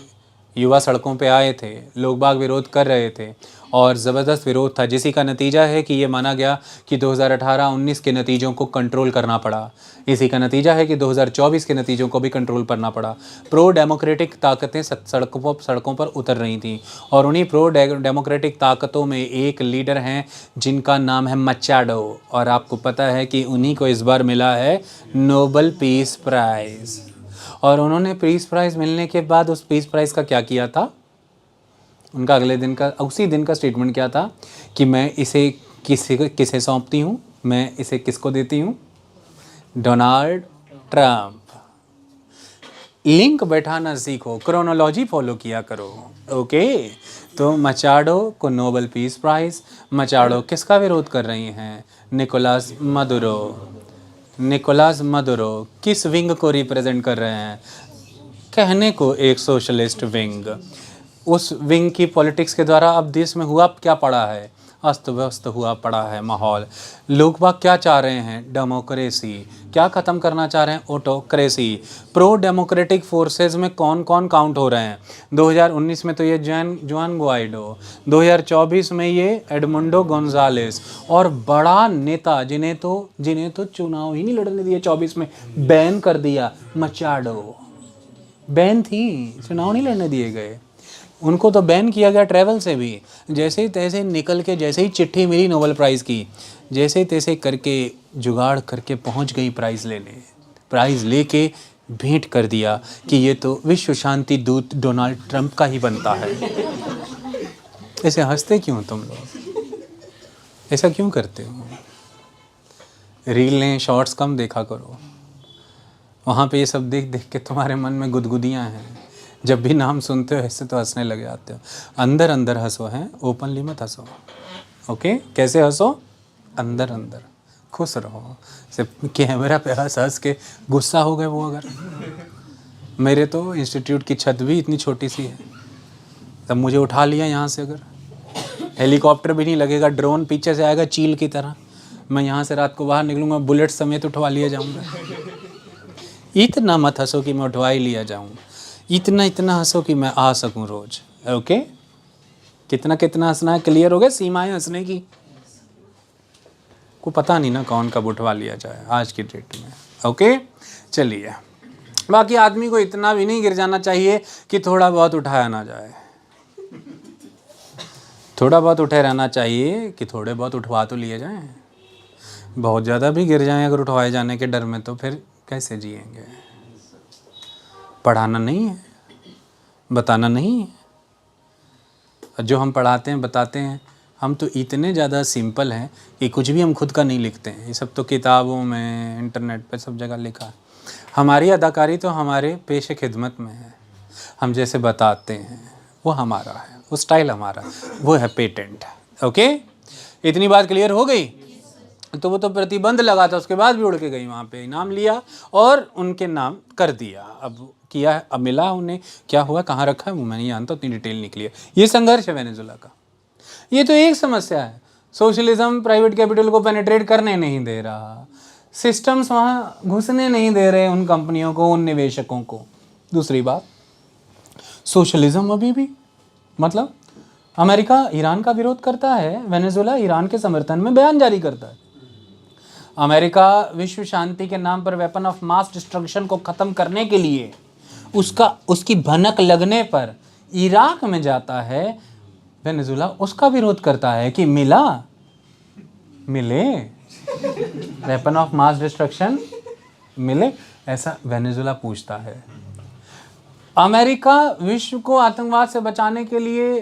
युवा सड़कों पे आए थे, लोग बाग विरोध कर रहे थे और ज़बरदस्त विरोध था, जिसी का नतीजा है कि ये माना गया कि 2018-19 के नतीजों को कंट्रोल करना पड़ा। इसी का नतीजा है कि 2024 के नतीजों को भी कंट्रोल करना पड़ा। प्रो डेमोक्रेटिक ताकतें सड़कों पर उतर रही थीं और उन्हीं प्रो डेमोक्रेटिक ताकतों में एक लीडर हैं जिनका नाम है मचाडो, और आपको पता है कि उन्हीं को इस बार मिला है नोबेल पीस प्राइज़। और उन्होंने पीस प्राइज़ मिलने के बाद उस पीस प्राइज़ का क्या किया था, उनका अगले दिन का उसी दिन का स्टेटमेंट क्या था कि मैं इसे किसे सौंपती हूँ, मैं इसे किसको देती हूँ, डोनाल्ड ट्रंप। लिंक बैठाना सीखो, क्रोनोलॉजी फॉलो किया करो। ओके, तो मचाडो को नोबेल पीस प्राइज़। मचाडो किसका विरोध कर रही हैं, निकोलास मदुरो किस विंग को रिप्रेजेंट कर रहे हैं, कहने को एक सोशलिस्ट विंग। उस विंग की पॉलिटिक्स के द्वारा अब देश में हुआ क्या पड़ा है, अस्त व्यस्त हुआ पड़ा है माहौल। लोग बाग क्या चाह रहे हैं, डेमोक्रेसी। क्या ख़त्म करना चाह रहे हैं, ऑटोक्रेसी। प्रो डेमोक्रेटिक फोर्सेस में कौन कौन काउंट हो रहे हैं, 2019 में तो ये जुआन गुआइडो, 2024 में ये एडमुंडो गोंजालेस, और बड़ा नेता जिन्हें तो चुनाव ही नहीं लड़ने दिया, 24 में बैन कर दिया, मचाडो। बैन थी, चुनाव नहीं लड़ने दिए गए, उनको तो बैन किया गया ट्रैवल से भी। जैसे ही तैसे निकल के, जैसे ही चिट्ठी मिली नोबेल प्राइज़ की, जैसे ही तैसे करके जुगाड़ करके पहुंच गई प्राइज़ लेने। प्राइज़ लेके भेंट कर दिया कि ये तो विश्व शांति दूत डोनाल्ड ट्रंप का ही बनता है। ऐसे हंसते क्यों तुम लोग, ऐसा क्यों करते हो? रीलें शॉर्ट्स कम देखा करो, वहाँ पे ये सब देख देख के तुम्हारे मन में गुदगुदियाँ हैं। जब भी नाम सुनते हो ऐसे तो हंसने लग जाते हो। अंदर अंदर हंसो, हैं, ओपनली मत हंसो। ओके, कैसे हंसो, अंदर अंदर खुश रहो। सिर्फ कैमरा पे हंस हंस के गुस्सा हो गए वो। अगर मेरे तो इंस्टीट्यूट की छत भी इतनी छोटी सी है, तब मुझे उठा लिया यहाँ से, अगर हेलीकॉप्टर भी नहीं लगेगा, ड्रोन पीछे से आएगा चील की तरह, मैं यहाँ से रात को बाहर निकलूँगा, बुलेट समेत उठवा लिया जाऊँगा। इतना मत हंसो कि मैं उठवा ही लिया जाऊँ, इतना हंसो कि मैं आ सकूं रोज। ओके, कितना हंसना है, क्लियर हो गया सीमाएं हंसने की। को पता नहीं ना कौन कब उठवा लिया जाए आज की डेट में। ओके, चलिए, बाकी आदमी को इतना भी नहीं गिर जाना चाहिए कि थोड़ा बहुत उठाया ना जाए। थोड़ा बहुत उठे रहना चाहिए कि थोड़े बहुत उठवा तो लिए जाएं। बहुत ज़्यादा भी गिर जाएं अगर उठवाए जाने के डर में, तो फिर कैसे जिएंगे। पढ़ाना नहीं है, बताना नहीं है। जो हम पढ़ाते हैं बताते हैं, हम तो इतने ज़्यादा सिंपल हैं कि कुछ भी हम खुद का नहीं लिखते हैं। ये सब तो किताबों में, इंटरनेट पे सब जगह लिखा है। हमारी अदाकारी तो हमारे पेशे खिदमत में है। हम जैसे बताते हैं वो हमारा है, वो स्टाइल हमारा, वो है पेटेंट। ओके, इतनी बात क्लियर हो गई। तो वो तो प्रतिबंध लगा था, उसके बाद भी उड़ के गई वहाँ पे, इनाम लिया और उनके नाम कर दिया। अब किया, अब मिला उन्हें, क्या हुआ, कहाँ रखा है वो मैं नहीं जानता, उतनी डिटेल निकली है। ये संघर्ष है वेनेजुला का। ये तो एक समस्या है, सोशलिज्म प्राइवेट कैपिटल को पेनिट्रेट करने नहीं दे रहा, सिस्टम्स वहाँ घुसने नहीं दे रहे उन कंपनियों को, उन निवेशकों को। दूसरी बात, सोशलिज्म अभी भी, मतलब अमेरिका ईरान का विरोध करता है, वेनेजुला ईरान के समर्थन में बयान जारी करता है। अमेरिका विश्व शांति के नाम पर वेपन ऑफ मास डिस्ट्रक्शन को ख़त्म करने के लिए उसकी भनक लगने पर इराक में जाता है, वेनेजुला उसका विरोध करता है कि मिले वेपन ऑफ मास डिस्ट्रक्शन मिले, ऐसा वेनेजुला पूछता है। अमेरिका विश्व को आतंकवाद से बचाने के लिए,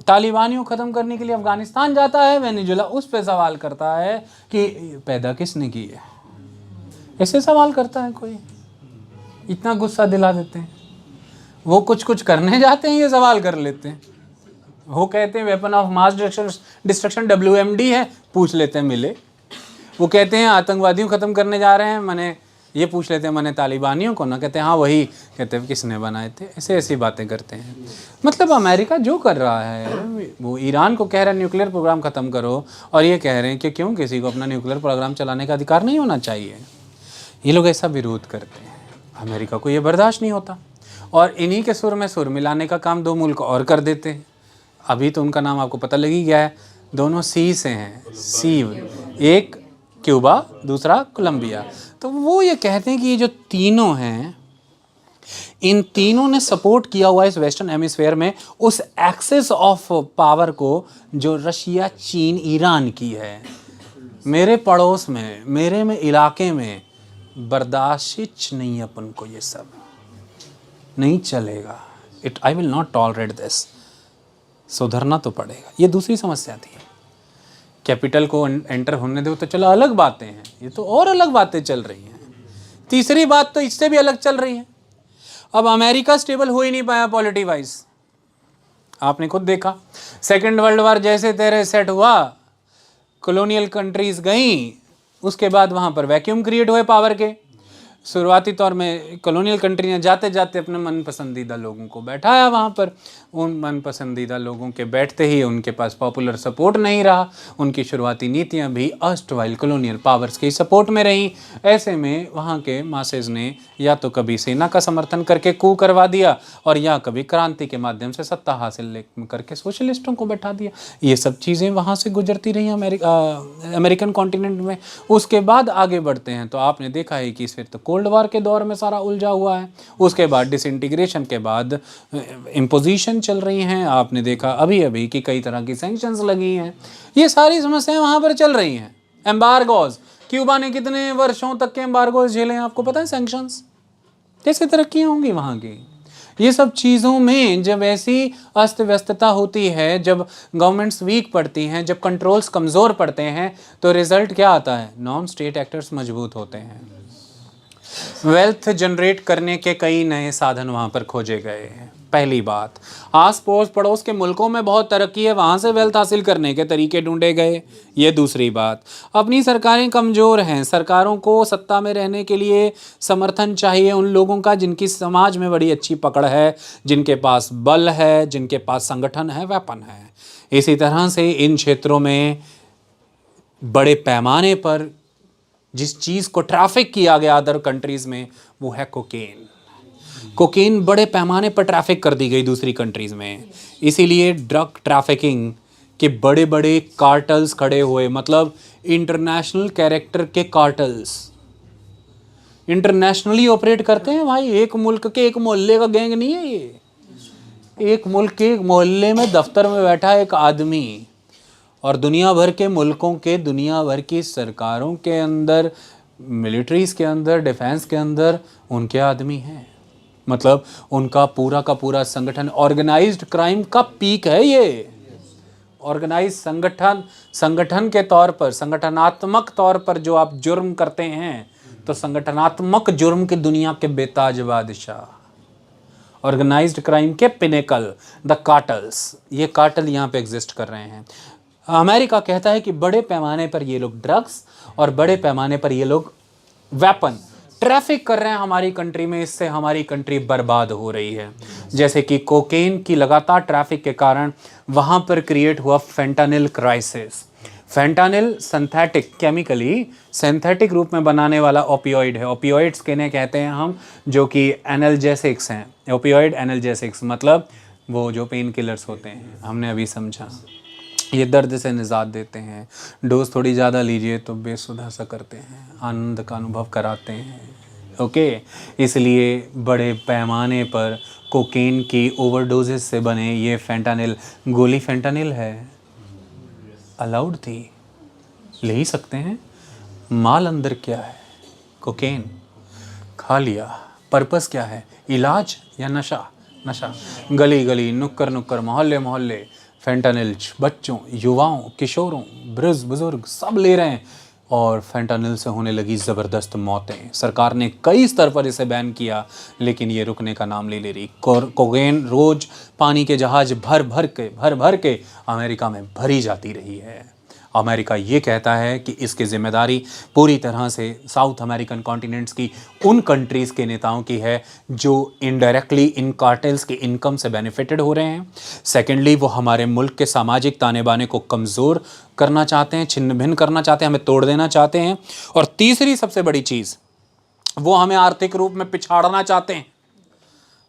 तालिबानियों ख़त्म करने के लिए अफ़गानिस्तान जाता है, वेनेजुला उस पे सवाल करता है कि पैदा किसने की है। ऐसे सवाल करता है कोई, इतना गुस्सा दिला देते हैं। वो कुछ करने जाते हैं, ये सवाल कर लेते हैं। वो कहते हैं weapon of mass destruction WMD है, पूछ लेते हैं मिले। वो कहते हैं आतंकवादियों ख़त्म करने जा रहे हैं, मैंने ये पूछ लेते हैं मैंने तालिबानियों को ना, कहते हैं हाँ वही, कहते हैं किसने बनाए थे। ऐसी बातें करते हैं। मतलब अमेरिका जो कर रहा है, वो ईरान को कह रहा है न्यूक्लियर प्रोग्राम ख़त्म करो, और ये कह रहे हैं कि क्यों किसी को अपना न्यूक्लियर प्रोग्राम चलाने का अधिकार नहीं होना चाहिए। ये लोग ऐसा विरोध करते हैं, अमेरिका को ये बर्दाश्त नहीं होता। और इन्हीं के सुर में सुर मिलाने का काम दो मुल्क और कर देते हैं। अभी तो उनका नाम आपको पता लग ही गया है, दोनों सी से हैं, सी, एक क्यूबा, दूसरा कोलंबिया। तो वो ये कहते हैं कि ये जो तीनों हैं, इन तीनों ने सपोर्ट किया हुआ इस वेस्टर्न हेमिस्फेयर में उस एक्सेस ऑफ पावर को जो रशिया, चीन, ईरान की है। मेरे पड़ोस में, मेरे में इलाके में बर्दाश्त नहीं, अपन को ये सब नहीं चलेगा। I will not tolerate this. सुधरना तो पड़ेगा। ये दूसरी समस्या थी। कैपिटल को एंटर होने दो तो चलो, अलग बातें हैं, ये तो और अलग बातें चल रही हैं। तीसरी बात तो इससे भी अलग चल रही है। अब अमेरिका स्टेबल हो ही नहीं पाया पॉलिटी वाइज। आपने खुद देखा, सेकेंड वर्ल्ड वॉर जैसे तेरे सेट हुआ, कॉलोनियल कंट्रीज गई, उसके बाद वहाँ पर वैक्यूम क्रिएट हुए पावर के। शुरुआती तौर में कॉलोनियल कंट्री ने जाते जाते अपने मन पसंदीदा लोगों को बैठाया वहाँ पर। उन मन पसंदीदा लोगों के बैठते ही उनके पास पॉपुलर सपोर्ट नहीं रहा। उनकी शुरुआती नीतियाँ भी अर्स्टवाइल कॉलोनियल पावर्स के सपोर्ट में रहीं। ऐसे में वहाँ के मासेज ने या तो कभी सेना का समर्थन करके कू करवा दिया और या कभी क्रांति के माध्यम से सत्ता हासिल करके सोशलिस्टों को बैठा दिया। ये सब चीज़ें वहाँ से गुजरती रही अमेरिकन कॉन्टिनेंट में। उसके बाद आगे बढ़ते हैं तो आपने देखा है कि फिर तो कोल्ड वार के दौर में सारा उलझा हुआ है। उसके बाद डिसइंटीग्रेशन के बाद इम्पोजिशन चल रही हैं। आपने देखा अभी अभी कि कई तरह की सैंक्शंस लगी हैं। ये सारी समस्याएं वहाँ पर चल रही हैं। एम्बार्गोज, क्यूबा ने कितने वर्षों तक के एम्बार्गोज झेले हैं आपको पता है? सैंक्शंस, कैसे तरक्कियाँ होंगी वहाँ की। ये सब चीज़ों में जब ऐसी अस्त व्यस्तता होती है, जब गवर्नमेंट्स वीक पड़ती हैं, जब कंट्रोल्स कमज़ोर पड़ते हैं, तो रिजल्ट क्या आता है? नॉन स्टेट एक्टर्स मजबूत होते हैं। वेल्थ जनरेट करने के कई नए साधन वहाँ पर खोजे गए हैं। पहली बात, आस पड़ोस के मुल्कों में बहुत तरक्की है, वहाँ से वेल्थ हासिल करने के तरीके ढूंढे गए। ये दूसरी बात। अपनी सरकारें कमज़ोर हैं, सरकारों को सत्ता में रहने के लिए समर्थन चाहिए उन लोगों का जिनकी समाज में बड़ी अच्छी पकड़ है, जिनके पास बल है, जिनके पास संगठन है, वेपन है। इसी तरह से इन क्षेत्रों में बड़े पैमाने पर जिस चीज़ को ट्रैफिक किया गया अदर कंट्रीज़ में, वो है कोकेन। कोकेन बड़े पैमाने पर ट्रैफिक कर दी गई दूसरी कंट्रीज़ में। इसीलिए ड्रग ट्रैफिकिंग के बड़े बड़े कार्टल्स खड़े हुए, मतलब इंटरनेशनल कैरेक्टर के कार्टल्स इंटरनेशनली ऑपरेट करते हैं भाई। एक मुल्क के एक मोहल्ले का गैंग नहीं है ये। एक मुल्क के एक मोहल्ले में दफ्तर में बैठा एक आदमी और दुनिया भर के मुल्कों के, दुनिया भर की सरकारों के अंदर, मिलिट्रीज़ के अंदर, डिफेंस के अंदर उनके आदमी हैं। मतलब उनका पूरा का पूरा संगठन, ऑर्गेनाइज्ड क्राइम का पीक है ये। ऑर्गेनाइज संगठन के तौर पर, संगठनात्मक तौर पर जो आप जुर्म करते हैं, तो संगठनात्मक जुर्म की दुनिया के बेताज बादशाह, ऑर्गेनाइज्ड क्राइम के पिनेकल, द कार्टल्स, ये कार्टल यहाँ पे एग्जिस्ट कर रहे हैं। अमेरिका कहता है कि बड़े पैमाने पर ये लोग ड्रग्स और बड़े पैमाने पर ये लोग वेपन ट्रैफिक कर रहे हैं हमारी कंट्री में, इससे हमारी कंट्री बर्बाद हो रही है। जैसे कि कोकेन की लगातार ट्रैफिक के कारण वहाँ पर क्रिएट हुआ fentanyl crisis. Fentanyl synthetic, chemically synthetic रूप में बनाने वाला ओपियोइड है। ओपियोइड्स किन्हें कहते हैं हम? जो कि एनाल्जेसिक्स हैं। ओपियोइड एनाल्जेसिक्स मतलब वो जो पेन किलर्स होते हैं, हमने अभी समझा। ये दर्द से निजात देते हैं। डोज थोड़ी ज़्यादा लीजिए तो बेसुधा सा करते हैं, आनंद का अनुभव कराते हैं। ओके, इसलिए बड़े पैमाने पर कोकेन की ओवरडोजेस से बने ये फेंटानिल, गोली फेंटानिल है, अलाउड थी, ले ही सकते हैं। माल अंदर क्या है? कोकेन। खा लिया, पर्पस क्या है? इलाज या नशा? नशा। गली गली, नुक्कर नुक्कर, मोहल्ले मोहल्ले फेंटानिल बच्चों, युवाओं, किशोरों, वृद्ध, बुजुर्ग सब ले रहे हैं और फेंटानिल से होने लगी ज़बरदस्त मौतें। सरकार ने कई स्तर पर इसे बैन किया, लेकिन ये रुकने का नाम ले रही। कोकेन रोज़ पानी के जहाज़ भर भर के अमेरिका में भरी जाती रही है। अमेरिका ये कहता है कि इसकी जिम्मेदारी पूरी तरह से साउथ अमेरिकन कॉन्टिनेंट्स की उन कंट्रीज़ के नेताओं की है जो इनडायरेक्टली इन कार्टेल्स की इनकम से बेनिफिटेड हो रहे हैं। सेकेंडली, वो हमारे मुल्क के सामाजिक ताने बाने को कमज़ोर करना चाहते हैं, छिन्न भिन्न करना चाहते हैं, हमें तोड़ देना चाहते हैं। और तीसरी सबसे बड़ी चीज़, वो हमें आर्थिक रूप में पिछाड़ना चाहते हैं।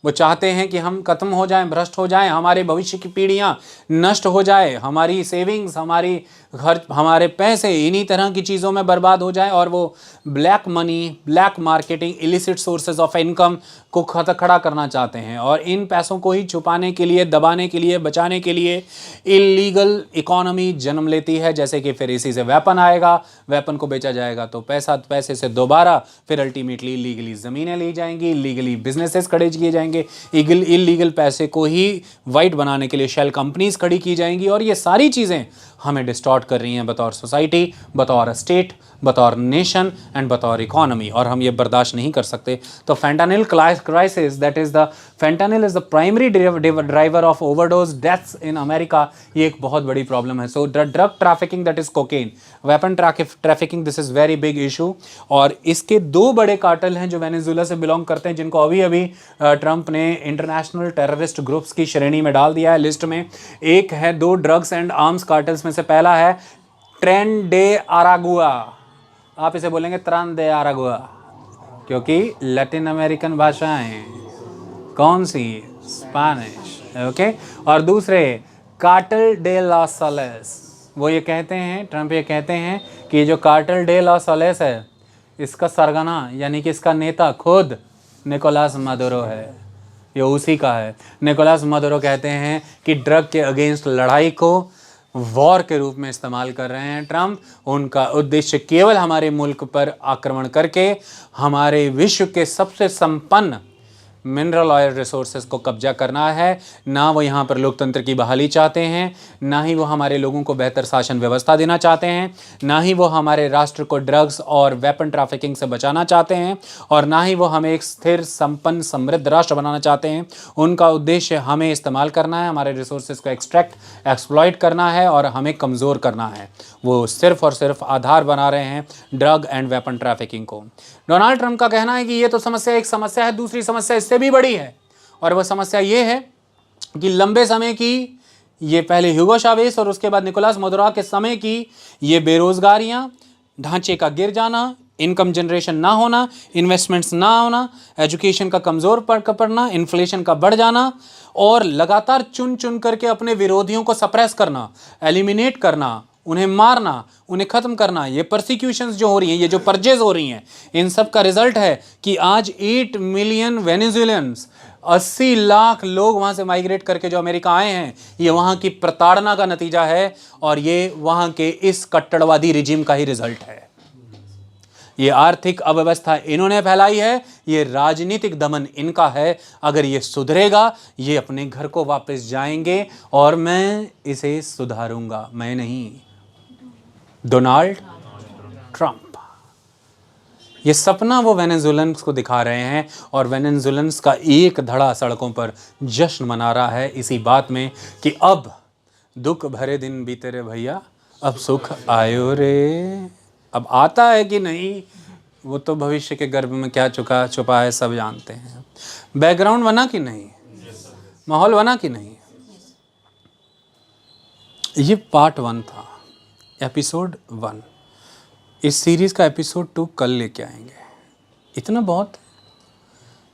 वो चाहते हैं कि हम खत्म हो जाएं, भ्रष्ट हो जाएं, हमारे भविष्य की पीढ़ियां नष्ट हो जाए, हमारी सेविंग्स, हमारी खर्च, हमारे पैसे इन्हीं तरह की चीज़ों में बर्बाद हो जाए, और वो black money, black marketing, illicit sources of income को खड़ा करना चाहते हैं। और इन पैसों को ही छुपाने के लिए, दबाने के लिए, बचाने के लिए इलीगल इकोनॉमी जन्म लेती है। जैसे कि फिर इसी से वेपन आएगा, वेपन को बेचा जाएगा तो पैसे से दोबारा फिर अल्टीमेटली इलीगली ज़मीनें ली जाएंगी, इलीगली बिजनेसेस खड़े किए जाएंगे, इलीगल पैसे को ही वाइट बनाने के लिए शेल कंपनीज खड़ी की जाएंगी। और ये सारी चीज़ें हमें डिस्टॉर्ट कर रही हैं बतौर सोसाइटी, बतौर स्टेट, बतौर नेशन एंड बतौर इकोनॉमी, और हम ये बर्दाश्त नहीं कर सकते। तो fentanyl crisis, that is the fentanyl is the primary driver of overdose deaths in America, ये एक बहुत बड़ी प्रॉब्लम है। So drug trafficking, that is cocaine, weapon trafficking, this is very big issue. और इसके दो बड़े कार्टेल हैं जो वेनेजुएला से बिलोंग करते हैं, जिनको अभी अभी ट्रंप ने इंटरनेशनल टेररिस्ट ग्रुप्स की श्रेणी में डाल दिया है, लिस्ट में। एक है, दो ड्रग्स एंड आर्म्स कार्टेल्स में से पहला है ट्रेन डे आरागुआ, आप इसे बोलेंगे त्रान दे आरागुआ, क्योंकि लैटिन अमेरिकन भाषाएं कौन सी, स्पेनिश, ओके। और दूसरे कार्टेल डे लॉस सोलेस, वो ये कहते हैं, ट्रंप ये कहते हैं कि ये जो कार्टेल डे लॉस सोलेस है, इसका सरगना यानी कि इसका नेता खुद निकोलास मदुरो है, ये उसी का है। निकोलास मदुरो कहते हैं कि ड्रग के अगेंस्ट लड़ाई को वॉर के रूप में इस्तेमाल कर रहे हैं ट्रंप। उनका उद्देश्य केवल हमारे मुल्क पर आक्रमण करके हमारे विश्व के सबसे संपन्न मिनरल ऑयल रिसोर्सेज को कब्जा करना है। ना वो यहाँ पर लोकतंत्र की बहाली चाहते हैं, ना ही वो हमारे लोगों को बेहतर शासन व्यवस्था देना चाहते हैं, ना ही वो हमारे राष्ट्र को ड्रग्स और वेपन ट्रैफिकिंग से बचाना चाहते हैं, और ना ही वो हमें एक स्थिर, संपन्न, समृद्ध राष्ट्र बनाना चाहते हैं। उनका उद्देश्य हमें इस्तेमाल करना है, हमारे रिसोर्सेज को एक्सप्लॉइट करना है और हमें कमज़ोर करना है। वो सिर्फ और सिर्फ आधार बना रहे हैं ड्रग एंड वेपन ट्रैफिकिंग को। डोनाल्ड ट्रंप का कहना है कि ये तो समस्या एक समस्या है, दूसरी समस्या इससे भी बड़ी है, और वह समस्या ये है कि लंबे समय की, ये पहले ह्यूगो चावेस और उसके बाद निकोलास मदुरो के समय की ये बेरोजगारियां, ढांचे का गिर जाना, इनकम जनरेशन ना होना, इन्वेस्टमेंट्स ना होना, एजुकेशन का कमज़ोर पड़ना, इन्फ्लेशन का बढ़ जाना, और लगातार चुन चुन करके अपने विरोधियों को सप्रेस करना, एलिमिनेट करना, उन्हें मारना, उन्हें ख़त्म करना, ये परसिक्यूशंस जो हो रही हैं, ये जो परचेज हो रही हैं, इन सब का रिजल्ट है कि आज 8 मिलियन वेनेजुएलियंस, 80 लाख लोग वहाँ से माइग्रेट करके जो अमेरिका आए हैं, ये वहाँ की प्रताड़ना का नतीजा है, और ये वहाँ के इस कट्टरवादी रिजिम का ही रिजल्ट है। ये आर्थिक अव्यवस्था इन्होंने फैलाई है, ये राजनीतिक दमन इनका है। अगर ये सुधरेगा, ये अपने घर को वापस जाएंगे, और मैं इसे सुधारूंगा, मैं नहीं, डोनाल्ड ट्रंप। ये सपना वो वेनेजुएलन्स को दिखा रहे हैं, और वेनेजुएलन्स का एक धड़ा सड़कों पर जश्न मना रहा है इसी बात में कि अब दुख भरे दिन बीते रे भैया, अब सुख आयो रे। अब आता है कि नहीं, वो तो भविष्य के गर्भ में क्या छुपा है सब जानते हैं। बैकग्राउंड बना कि नहीं, माहौल बना कि नहीं। ये पार्ट 1 था, एपिसोड 1। इस सीरीज़ का एपिसोड 2 कल लेके आएंगे। इतना बहुत,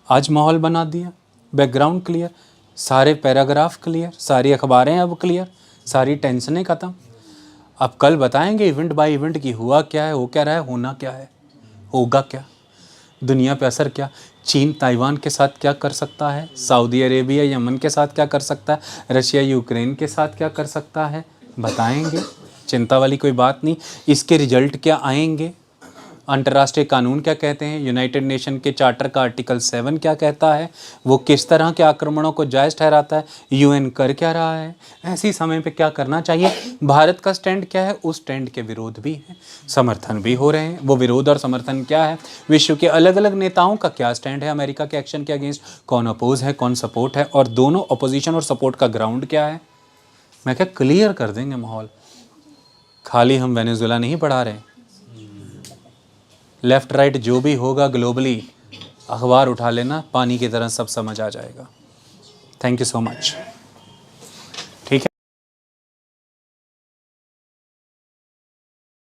आज माहौल बना दिया, बैकग्राउंड क्लियर, सारे पैराग्राफ क्लियर, सारी अखबारें अब क्लियर, सारी टेंशनें ख़त्म। अब कल बताएंगे इवेंट बाय इवेंट की हुआ क्या है, हो क्या रहा है, होना क्या है, होगा क्या, दुनिया पे असर क्या, चीन ताइवान के साथ क्या कर सकता है, सऊदी अरेबिया यमन के साथ क्या कर सकता है, रशिया यूक्रेन के साथ क्या कर सकता है, बताएंगे। चिंता वाली कोई बात नहीं। इसके रिजल्ट क्या आएंगे, अंतर्राष्ट्रीय कानून क्या कहते हैं, यूनाइटेड नेशन के चार्टर का आर्टिकल 7 क्या कहता है, वो किस तरह के आक्रमणों को जायज़ ठहराता है, यूएन कर क्या रहा है, ऐसी समय पे क्या करना चाहिए, भारत का स्टैंड क्या है, उस स्टैंड के विरोध भी है, समर्थन भी हो रहे हैं। वो विरोध और समर्थन क्या है, विश्व के अलग अलग नेताओं का क्या स्टैंड है अमेरिका के एक्शन के अगेंस्ट, कौन अपोज है, कौन सपोर्ट है, और दोनों अपोजिशन और सपोर्ट का ग्राउंड क्या है, मैं क्या क्लियर कर देंगे माहौल। खाली हम वेनेजुएला नहीं पढ़ा रहे, लेफ़्ट राइट जो भी होगा ग्लोबली, अखबार उठा लेना, पानी की तरह सब समझ आ जाएगा। Thank you so much.